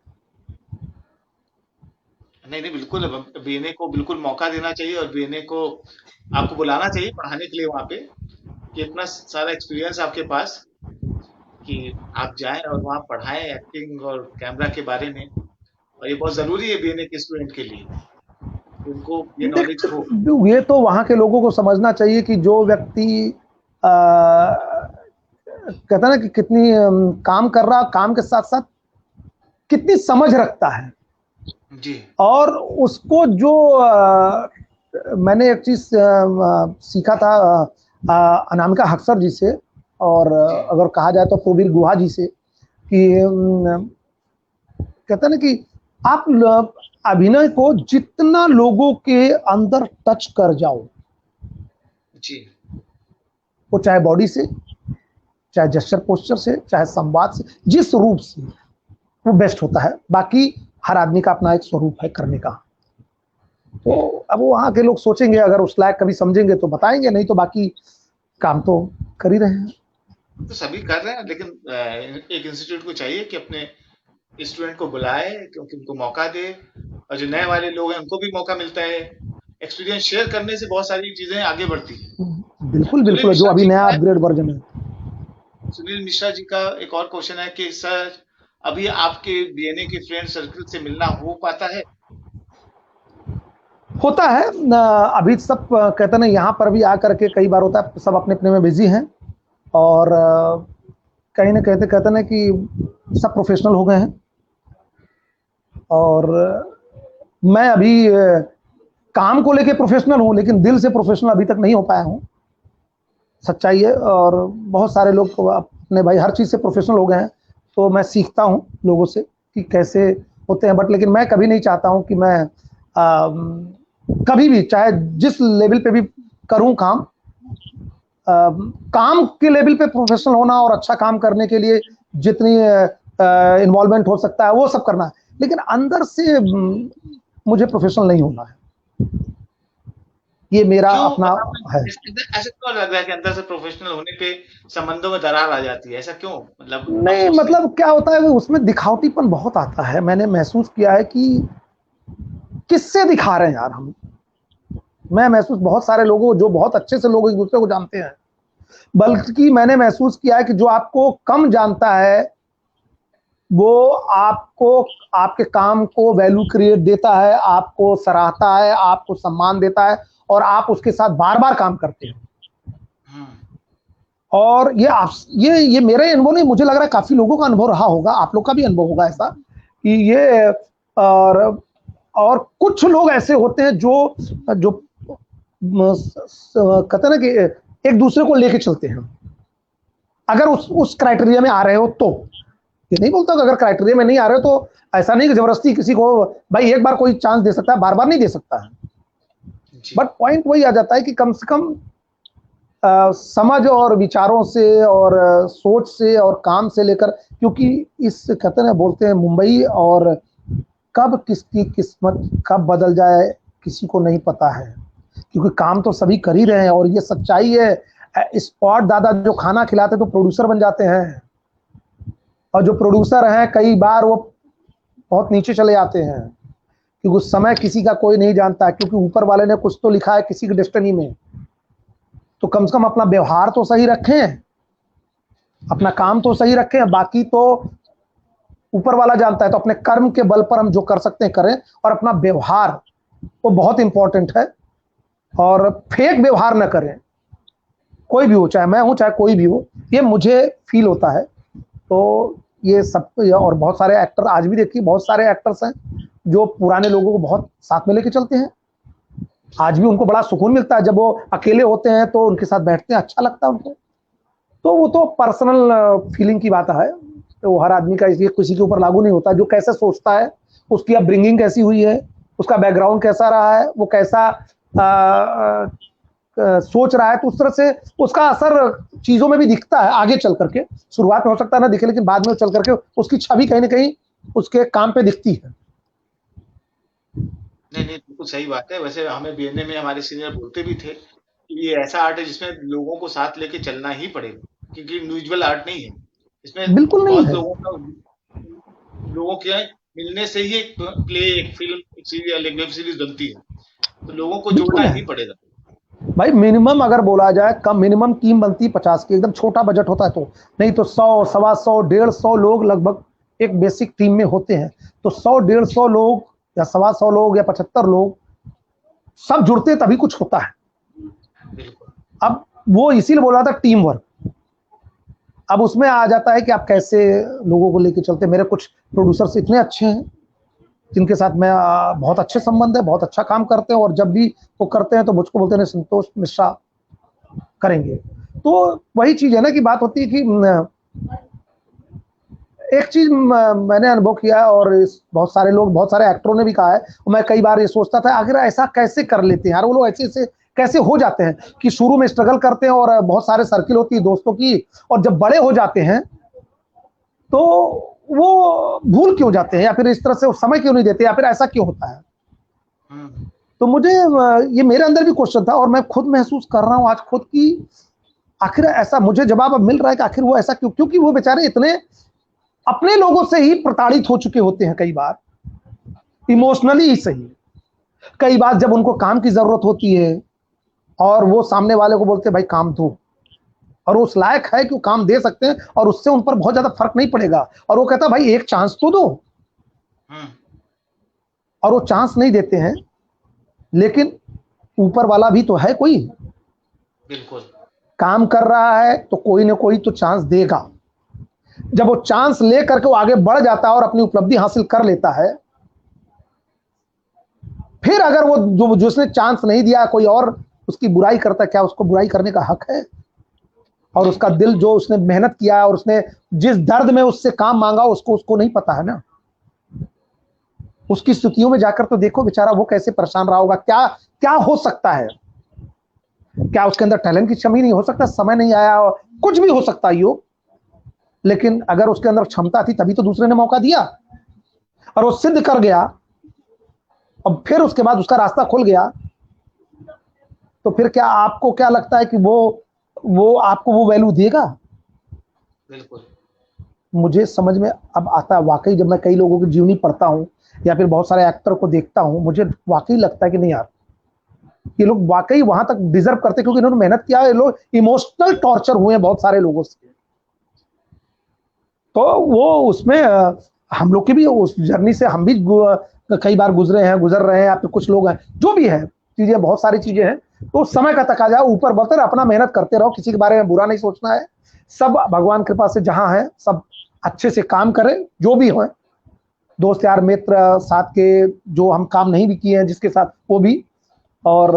नहीं नहीं, बिल्कुल बीएनए को बिल्कुल मौका देना चाहिए, और बीएनए को आपको बुलाना चाहिए पढ़ाने के लिए वहां पे, कि इतना सारा एक्सपीरियंस आपके पास, कि आप जाएं और वहां पढ़ाएं एक्टिंग और कैमरा के बारे में। और ये बहुत जरूरी है बीएनए के स्टूडेंट के लिए कि उनको ये नॉलेज हो। ये तो वहां के लोगों को समझना चाहिए कि जो व्यक्ति कहता है ना कि कितनी काम कर रहा, काम के साथ साथ कितनी समझ रखता है। जी। और उसको जो मैंने एक चीज सीखा था अनामिका हक्सर जी से, और जी। अगर कहा जाए तो प्रवीर गुहा जी से, कि कहते हैं ना कि आप अभिनय को जितना लोगों के अंदर टच कर जाओ, जी। वो चाहे बॉडी से, चाहे जेस्चर पोस्चर से, चाहे संवाद से, जिस रूप से, वो बेस्ट होता है। बाकी हर आदमी का अपना एक स्वरूप है करने का। तो अब वहां के लोग सोचेंगे, अगर उस लायक कभी समझेंगे तो बताएंगे, नहीं तो बाकी काम तो कर ही रहे हैं। तो सभी कर रहे हैं, लेकिन एक इंस्टीट्यूट को चाहिए कि अपने स्टूडेंट को बुलाए, क्योंकि उनको मौका दे, और जो नए वाले लोग हैं उनको भी मौका मिलता है। एक्सपीरियंस शेयर करने से बहुत सारी चीजें आगे बढ़ती हैं। बिल्कुल सुनील बिल्कुल, जो मिश्रा अभी जी नया का अपग्रेड वर्जन है। सुनील मिश्रा जी का एक और क्वेश्चन है कि सर, अभी आपके बीएनए के फ्रेंड सर्कल से मिलना हो पाता है? होता है अभी सब कहते हैं ना, यहाँ पर भी आकर के कई बार होता है, सब अपने अपने में बिजी हैं, और कहीं ना कहते कहते ना कि सब प्रोफेशनल हो गए हैं। और मैं अभी काम को लेके प्रोफेशनल हूँ, लेकिन दिल से प्रोफेशनल अभी तक नहीं हो पाया हूँ, सच्चाई है। और बहुत सारे लोग तो अपने भाई हर चीज़ से प्रोफेशनल हो गए हैं, तो मैं सीखता हूँ लोगों से कि कैसे होते हैं। बट लेकिन मैं कभी नहीं चाहता हूँ कि मैं कभी भी, चाहे जिस लेवल पे भी करूँ काम, काम के लेवल पे प्रोफेशनल होना और अच्छा काम करने के लिए जितनी इन्वॉल्वमेंट हो सकता है वो सब करना है, लेकिन अंदर से मुझे प्रोफेशनल नहीं होना है। ये मेरा क्यों, अपना मतलब है। ऐसा क्यों लग रहा है कि अंदर से प्रोफेशनल होने पे संबंधों में दरार आ जाती है? ऐसा क्यों, मतलब आप नहीं सोचते हैं? मतलब क्या होता है, उसमें दिखावटीपन बहुत आता है। मैंने महसूस किया है कि किससे दिखा रहे हैं यार हम। मैं महसूस, बहुत सारे लोगों, जो बहुत अच्छे से लोग एक दूसरे को जानते हैं, बल्कि मैंने महसूस किया है कि जो आपको कम जानता है वो आपको, आपके काम को वैल्यू क्रिएट देता है, आपको सराहता है, आपको सम्मान देता है, और आप उसके साथ बार बार काम करते हैं। हम्म। और ये आप, ये मेरे अनुभव नहीं, मुझे लग रहा है काफी लोगों का अनुभव रहा होगा, आप लोग का भी अनुभव होगा ऐसा, कि ये और कुछ लोग ऐसे होते हैं जो जो कहते हैं ना कि एक दूसरे को लेके चलते हैं, अगर उस क्राइटेरिया में आ रहे हो तो। ये नहीं बोलता कि अगर क्राइटेरिया में नहीं आ रहे हो तो ऐसा नहीं कि जबरदस्ती किसी को, भाई एक बार कोई चांस दे सकता है, बार बार नहीं दे सकता है। जी। बट पॉइंट वही आ जाता है कि कम से कम समझ और विचारों से और सोच से और काम से लेकर, क्योंकि इस कहते हैं, बोलते हैं मुंबई, और कब किसकी किस्मत कब बदल जाए किसी को नहीं पता है, क्योंकि काम तो सभी कर ही रहे हैं। और ये सच्चाई है, स्पॉट दादा जो खाना खिलाते तो प्रोड्यूसर बन जाते हैं, और जो प्रोड्यूसर हैं कई बार वो बहुत नीचे चले जाते हैं, क्योंकि उस समय किसी का कोई नहीं जानता, क्योंकि ऊपर वाले ने कुछ तो लिखा है किसी की डेस्टिनी में। तो कम से कम अपना व्यवहार तो सही रखें, अपना बिल्कुल। काम तो सही रखें, बाकी तो ऊपर वाला जानता है। तो अपने कर्म के बल पर हम जो कर सकते हैं करें, और अपना व्यवहार वो बहुत इंपॉर्टेंट है, और फेक व्यवहार न करें, कोई भी हो, चाहे मैं हूं चाहे कोई भी हो, ये मुझे फील होता है। तो ये सब, और बहुत सारे एक्टर आज भी देखिए, बहुत सारे एक्टर्स हैं जो पुराने लोगों को बहुत साथ में लेके चलते हैं, आज भी उनको बड़ा सुकून मिलता है जब वो अकेले होते हैं तो उनके साथ बैठते हैं, अच्छा लगता है उनको। तो वो तो पर्सनल फीलिंग की बात है, तो हर आदमी का इसलिए किसी के ऊपर लागू नहीं होता। जो कैसे सोचता है, उसकी अपब्रिंगिंग कैसी हुई है, उसका बैकग्राउंड कैसा रहा है, वो कैसा सोच रहा है, तो उस तरह से उसका असर चीजों में भी दिखता है आगे चल करके। शुरुआत में हो सकता है ना दिखे, लेकिन बाद में चल करके उसकी छवि कहीं ना कहीं उसके काम पे दिखती है। नहीं नहीं, बिल्कुल सही बात है। वैसे हमें बीएनए में हमारे सीनियर बोलते भी थे कि ये ऐसा आर्ट है जिसमें लोगों को साथ लेके चलना ही पड़ेगा, क्योंकि इंडिविजुअल आर्ट नहीं है। इसमें बिल्कुल नहीं बहुत है। लोगों का, लोगों के मिलने से ही एक प्ले, एक फिल्म, सीरीज या वेब सीरीज बनती है, तो लोगों को बिल्कुल जोड़ना है ही पड़ेगा। भाई। मिनिमम अगर बोला जाए, कम मिनिमम टीम बनती 50 की, एकदम छोटा बजट होता है तो। नहीं तो 100, 125, 150 लोग लगभग एक बेसिक टीम में होते हैं। तो 100, 150 लोग या 125 लोग या 75 लोग सब जुड़ते तभी कुछ होता है। बिल्कुल। अब वो इसीलिए बोला था टीम वर्क। अब उसमें आ जाता है कि आप कैसे लोगों को लेके चलते। मेरे कुछ प्रोड्यूसर्स इतने अच्छे हैं जिनके साथ मैं बहुत अच्छे संबंध है, बहुत अच्छा काम करते हैं, और जब भी वो करते हैं तो मुझको बोलते हैं संतोष मिश्रा करेंगे। तो वही चीज है ना कि बात होती है कि एक चीज मैंने अनुभव किया है, और बहुत सारे लोग, बहुत सारे एक्टरों ने भी कहा है, मैं कई बार ये सोचता था आखिर ऐसा कैसे कर लेते हैं यार वो लोग, ऐसे ऐसे कैसे हो जाते हैं कि शुरू में स्ट्रगल करते हैं और बहुत सारे सर्किल होती है दोस्तों की, और जब बड़े हो जाते हैं तो वो भूल क्यों जाते हैं, या फिर इस तरह से समय क्यों नहीं देते, या फिर ऐसा क्यों होता है। तो मुझे ये मेरे अंदर भी क्वेश्चन था, और मैं खुद महसूस कर रहा हूं आज खुद की आखिर ऐसा मुझे जवाब अब मिल रहा है कि आखिर वो ऐसा क्यों, क्योंकि वो बेचारे इतने अपने लोगों से ही प्रताड़ित हो चुके होते हैं, कई बार इमोशनली ही सही। कई बार जब उनको काम की जरूरत होती है और वो सामने वाले को बोलते हैं भाई काम दो, और वो उस लायक है कि वो काम दे सकते हैं और उससे उन पर बहुत ज्यादा फर्क नहीं पड़ेगा, और वो कहता है भाई एक चांस तो दो, और वो चांस नहीं देते हैं। लेकिन ऊपर वाला भी तो है कोई, बिल्कुल। काम कर रहा है तो कोई ना कोई तो चांस देगा। जब वो चांस ले करके वो आगे बढ़ जाता है और अपनी उपलब्धि हासिल कर लेता है, फिर अगर वो जो जिसने चांस नहीं दिया कोई और उसकी बुराई करता है, क्या उसको बुराई करने का हक है? और उसका दिल, जो उसने मेहनत किया है और उसने जिस दर्द में उससे काम मांगा, उसको नहीं पता है ना। उसकी स्थितियों में जाकर तो देखो बेचारा वो कैसे परेशान रहा होगा। क्या क्या हो सकता है, क्या उसके अंदर टैलेंट की कमी नहीं हो सकता, समय नहीं आया, कुछ भी हो सकता है यो। लेकिन अगर उसके अंदर क्षमता थी तभी तो दूसरे ने मौका दिया, और वो सिद्ध कर गया, और फिर उसके बाद उसका रास्ता खुल गया। तो फिर क्या आपको क्या लगता है कि वो आपको वो वैल्यू देगा? बिल्कुल। मुझे समझ में अब आता है वाकई, जब मैं कई लोगों की जीवनी पढ़ता हूं या फिर बहुत सारे एक्टर को देखता हूं, मुझे वाकई लगता है कि नहीं यार, ये लोग वाकई वहां तक डिजर्व करते, क्योंकि इन्होंने मेहनत किया है। ये लोग इमोशनल टॉर्चर हुए हैं बहुत सारे लोगों से। तो वो उसमें हम लोग की भी उस जर्नी से हम भी कई बार गुजरे हैं, गुजर रहे हैं, या फिर कुछ लोग हैं, जो भी है चीजें, बहुत सारी चीजें हैं। तो समय का तकाजा, ऊपर बढ़ते रहो, अपना मेहनत करते रहो, किसी के बारे में बुरा नहीं सोचना है। सब भगवान कृपा से जहां है सब अच्छे से काम करें, जो भी हो, दोस्त यार मित्र साथ के, जो हम काम नहीं भी किए हैं जिसके साथ, वो भी। और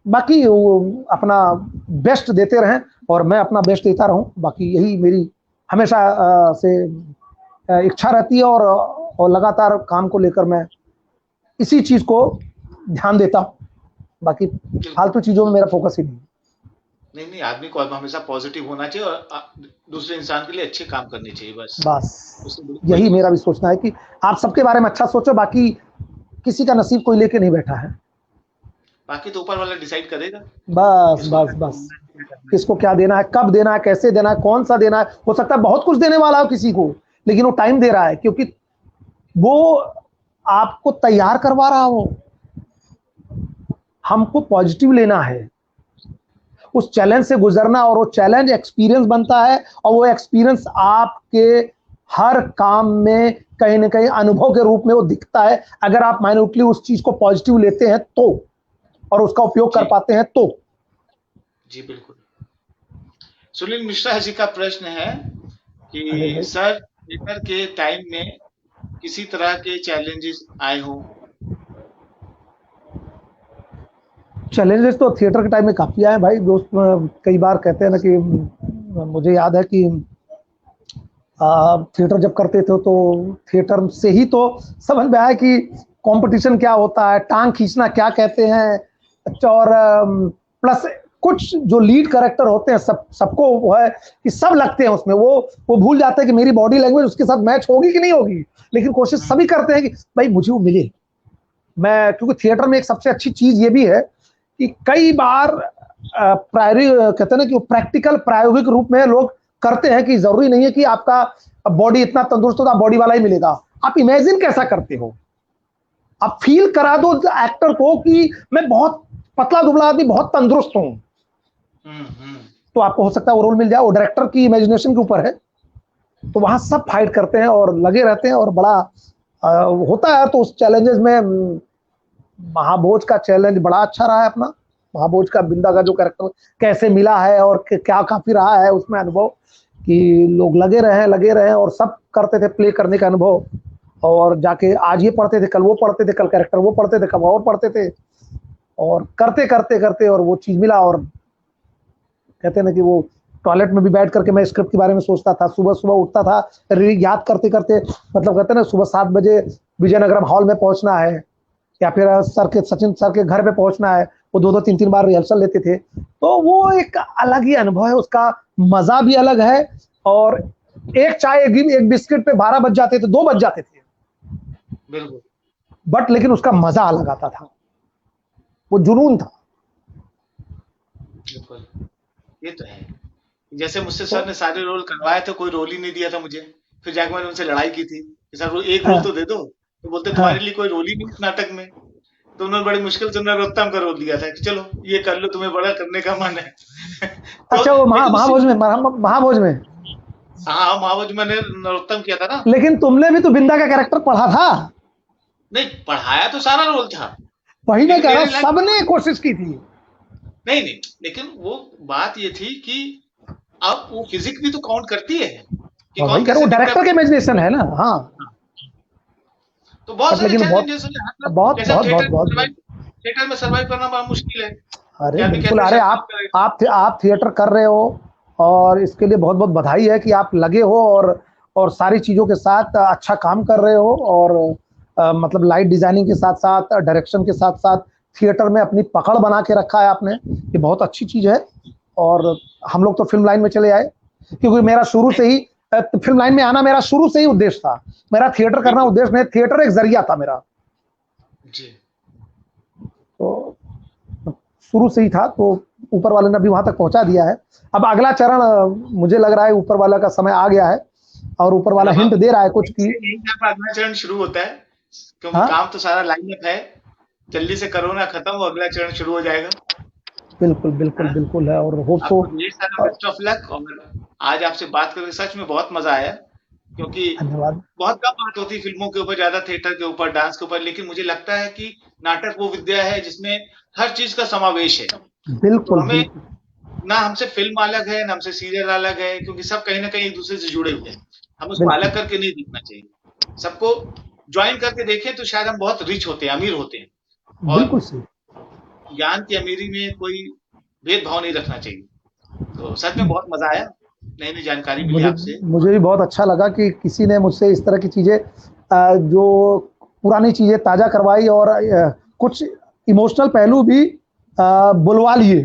बाकी अपना बेस्ट देते रहें, और मैं अपना बेस्ट देता रहूं। बाकी यही मेरी हमेशा से इच्छा रहती है, और लगातार काम को लेकर मैं इसी चीज को ध्यान देता हूं। बाकी फालतू चीजों में मेरा फोकस ही नहीं। नहीं, आदमी को हमेशा पॉजिटिव होना चाहिए और दूसरे इंसान के लिए अच्छे काम करने चाहिए, बस यही मेरा भी सोचना है कि आप सबके बारे में अच्छा सोचो। बाकी किसी का नसीब कोई लेके नहीं बैठा है, बाकी तो ऊपर वाला डिसाइड करेगा। बस बस बस किसको क्या देना है, कब देना है, कैसे देना है, कौन सा देना है। हो सकता है बहुत कुछ देने वाला हो किसी को, लेकिन वो टाइम दे रहा है क्योंकि वो आपको तैयार करवा रहा हो। हमको पॉजिटिव लेना है, उस चैलेंज से गुजरना, और वो चैलेंज एक्सपीरियंस बनता है, और वो एक्सपीरियंस आपके हर काम में कहीं ना कहीं अनुभव के रूप में वो दिखता है, अगर आप माइन्यूटली उस चीज को पॉजिटिव लेते हैं तो, और उसका उपयोग कर पाते हैं तो। जी बिल्कुल। सुनील मिश्रा जी का प्रश्न है कि सर, थिएटर के टाइम में किसी तरह के चैलेंजेस आए हो? चैलेंजेस तो थिएटर के टाइम में काफी आए भाई। दोस्त कई बार कहते हैं ना कि मुझे याद है कि थिएटर जब करते थे तो थिएटर से ही तो समझ में आया कि कंपटीशन क्या होता है, टांग खींचना क्या कहते हैं। और प्लस कुछ जो लीड कैरेक्टर होते हैं, सबको वो है कि सब लगते हैं उसमें, वो भूल जाते हैं कि मेरी बॉडी लैंग्वेज उसके साथ मैच होगी कि नहीं होगी, लेकिन कोशिश सभी करते हैं कि भाई मुझे वो मिले। मैं क्योंकि थिएटर में एक सबसे अच्छी चीज ये भी है कि कई बार कहते हैं ना कि प्रैक्टिकल प्रायोगिक रूप में लोग करते हैं कि जरूरी नहीं है कि आपका बॉडी इतना तंदुरुस्त हो तो बॉडी वाला ही मिलेगा। आप इमेजिन कैसा करते हो, अब फील करा दो एक्टर को कि मैं बहुत पतला दुबला आदमी बहुत तंदुरुस्त हूं, तो आपको हो सकता है वो रोल मिल जाए। वो डायरेक्टर की इमेजिनेशन के ऊपर है। तो वहां सब फाइट करते हैं और लगे रहते हैं और बड़ा होता है। तो उस चैलेंजेस में महाभोज का चैलेंज बड़ा अच्छा रहा है अपना। महाभोज का बिंदा का जो कैरेक्टर कैसे मिला है और क्या काफी रहा है उसमें अनुभव, कि लोग लगे रहे और सब करते थे प्ले करने का अनुभव। और जाके आज ये पढ़ते थे, कल वो पढ़ते थे, कल कैरेक्टर वो पढ़ते थे, कल और पढ़ते थे, और करते करते करते और वो चीज मिला। और कहते हैं ना कि वो टॉयलेट में भी बैठ करके मैं स्क्रिप्ट के बारे में सोचता था, सुबह सुबह उठता था याद करते करते, मतलब कहते हैं ना सुबह 7 बजे विजयनगरम हॉल में पहुंचना है, या फिर सचिन सर के घर पे पहुंचना है। वो 2-2 3-3 बार रिहर्सल लेते थे। तो वो एक अलग ही अनुभव है, उसका मजा भी अलग है। और एक चाय एक बिस्किट पे 12 बज जाते थे, 2 बज जाते थे, बिल्कुल। बट लेकिन उसका मजा अलग आता था, वो जुनून था। बिल्कुल, ये तो है। जैसे मुझसे सर ने सारे रोल करवाए थे, कोई रोल ही नहीं दिया था मुझे। फिर जाके मैंने उनसे लड़ाई की थी कि सर एक रोल हाँ, तो दे दो। तो बोलते तुम्हारे हाँ। लिए कोई रोल ही नहीं इस नाटक में। तो उन्होंने बड़ी मुश्किल से नरोत्तम का रोल दिया था कि चलो ये कर लो, तुम्हें बड़ा करने का मन है। तो अच्छा, वो लेकिन उसी महाभोज में हाँ, महावज मैंने नरोत्तम किया था ना। लेकिन तुमने भी तो बिंदा का कैरेक्टर पढ़ा था। नहीं, पढ़ाया तो सारा रोल था, वही मैं लेकिन कह रहा मेरी हूँ, लाइन सबने कोशिश की थी। नहीं नहीं, लेकिन वो बात ये थी कि अब वो फिजिक भी तो काउंट करती है कि और वही कौन कह रहा कैसे हूँ, दिखता डायरेक्टर है। के इमेजिनेशन है ना। हाँ, तो बहुत बट सारे लेकिन बहुत चैलेंजेस हैं, मतलब बहुत जैसे बहुत बहुत थिएटर में बहुत बहुत सर्वाइव, थिएटर में सर्वाइव करना बड़ा मुश्किल है कि अरे आदमी बिल्कुल। कैसे अरे सर्वाइव करेगा। आप थिएटर कर रहे हो, और इसके लिए बहुत बहुत बधाई है कि आप लगे हो और सारी चीजों के साथ अच्छा काम कर रहे हो। और मतलब लाइट डिजाइनिंग के साथ साथ, डायरेक्शन के साथ साथ थिएटर में अपनी पकड़ बना के रखा है आपने। ये बहुत अच्छी चीज है। और हम लोग तो फिल्म लाइन में चले आए, क्योंकि मेरा शुरू से ही फिल्म लाइन में आना मेरा शुरू से ही उद्देश्य था। मेरा थिएटर करना बिल्कुल उद्देश्य नहीं, थिएटर एक जरिया था मेरा। जी। तो शुरू से ही था। तो ऊपर वाले ने अभी वहां तक पहुंचा दिया है। अब अगला चरण मुझे लग रहा है ऊपर वाला का समय आ गया है, और ऊपर वाला मतलब हिंट अब दे रहा है कुछ की। यहीं से आपका अगला चरण शुरू होता है, क्योंकि हाँ, काम तो सारा लाइन अप है। जल्दी से कोरोना खत्म हो, अगला चरण शुरू हो जाएगा। बिल्कुल बिल्कुल हाँ? बिल्कुल है, और होप सो। आपको ढेर सारा बेस्ट ऑफ लक। और आज आपसे बात करके सच में बहुत मजा आया, क्योंकि धन्यवाद। बहुत कम बात होती है फिल्मों के ऊपर, ज्यादा थिएटर के ऊपर, डांस के ऊपर, लेकिन मुझे लगता है कि नाटक वो विद्या है जिसमें हर चीज का समावेश है। तो बिल्कुल हमें बिल्कुल ना हमसे फिल्म अलग है, ना हमसे सीरियल अलग है, क्योंकि सब कहीं ना कहीं एक दूसरे से जुड़े हुए हैं। हम उसको बिल्कुल अलग करके नहीं देखना चाहिए। सबको ज्वाइन करके देखें तो शायद हम बहुत रिच होते हैं, अमीर होते हैं। और बिल्कुल सही। ज्ञान की अमीरी में कोई भेदभाव नहीं रखना चाहिए। तो सच में बहुत मजा आया, नई नई जानकारी मिली मुझे आपसे। मुझे भी बहुत अच्छा लगा कि किसी ने मुझसे इस तरह की चीजें, जो पुरानी चीजें ताजा करवाई, और कुछ इमोशनल पहलू भी बुलवा लिए।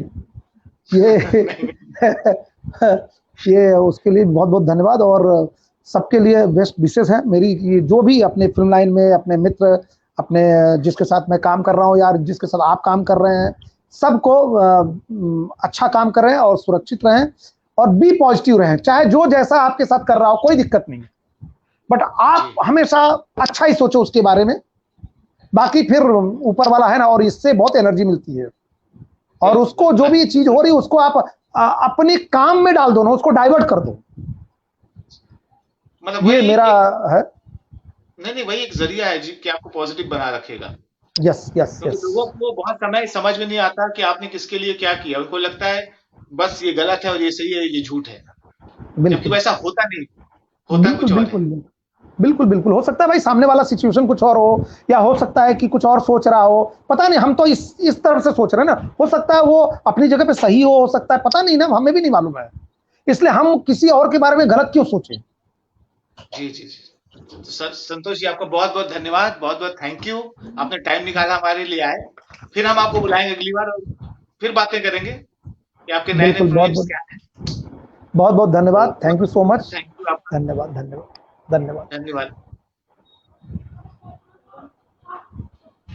ये नहीं, ये उसके लिए बहुत बहुत धन्यवाद। और सबके लिए बेस्ट विशेष है मेरी, कि जो भी अपने फिल्म लाइन में अपने मित्र, अपने जिसके साथ मैं काम कर रहा हूँ, या जिसके साथ आप काम कर रहे हैं, सबको अच्छा काम करें और सुरक्षित रहें, और बी पॉजिटिव रहें। चाहे जो जैसा आपके साथ कर रहा हो, कोई दिक्कत नहीं, बट जी आप हमेशा अच्छा ही सोचो उसके बारे में। बाकी फिर ऊपर वाला है ना, और इससे बहुत एनर्जी मिलती है। और बिल्कुल उसको जो बिल्कुल। भी चीज हो रही है उसको आप अपने काम में डाल दो ना, उसको डाइवर्ट कर दो। मतलब ये वही मेरा एक, है। नहीं नहीं, वही एक जरिया है जी कि आपको पॉजिटिव बना रखेगा। यस यस क्योंकि यस। लोगों को बहुत समय समझ में नहीं आता कि आपने किसके लिए क्या किया। उनको लगता है बस ये गलत है और ये सही है, ये झूठ है। जबकि बिल्कुल वैसा होता नहीं, होता बिल्कुल कुछ और है। बिल्कुल बिल्कुल बिल्कुल। हो सकता है भाई सामने वाला सिचुएशन कुछ और हो, या हो सकता है कि कुछ और सोच रहा हो, पता नहीं। हम तो इस तरफ से सोच रहे हैं ना, हो सकता है वो अपनी जगह पे सही हो सकता है, पता नहीं ना, हमें भी नहीं मालूम है। इसलिए हम किसी और के बारे में गलत क्यों सोचें। जी जी जी। तो सर संतोष जी, आपका बहुत बहुत धन्यवाद, बहुत बहुत थैंक यू। आपने टाइम निकाला हमारे लिए आए। फिर हम आपको बुलाएंगे अगली बार, और फिर बातें करेंगे कि आपके नए नए बिल्कुल। बहुत प्रोजेक्ट्स बहुत क्या हैं। बहुत बहुत तो धन्यवाद। बहुत थैंक यू सो बहुत मच। थैंक यू आपका। धन्यवाद धन्यवाद धन्यवाद। धन्यवाद।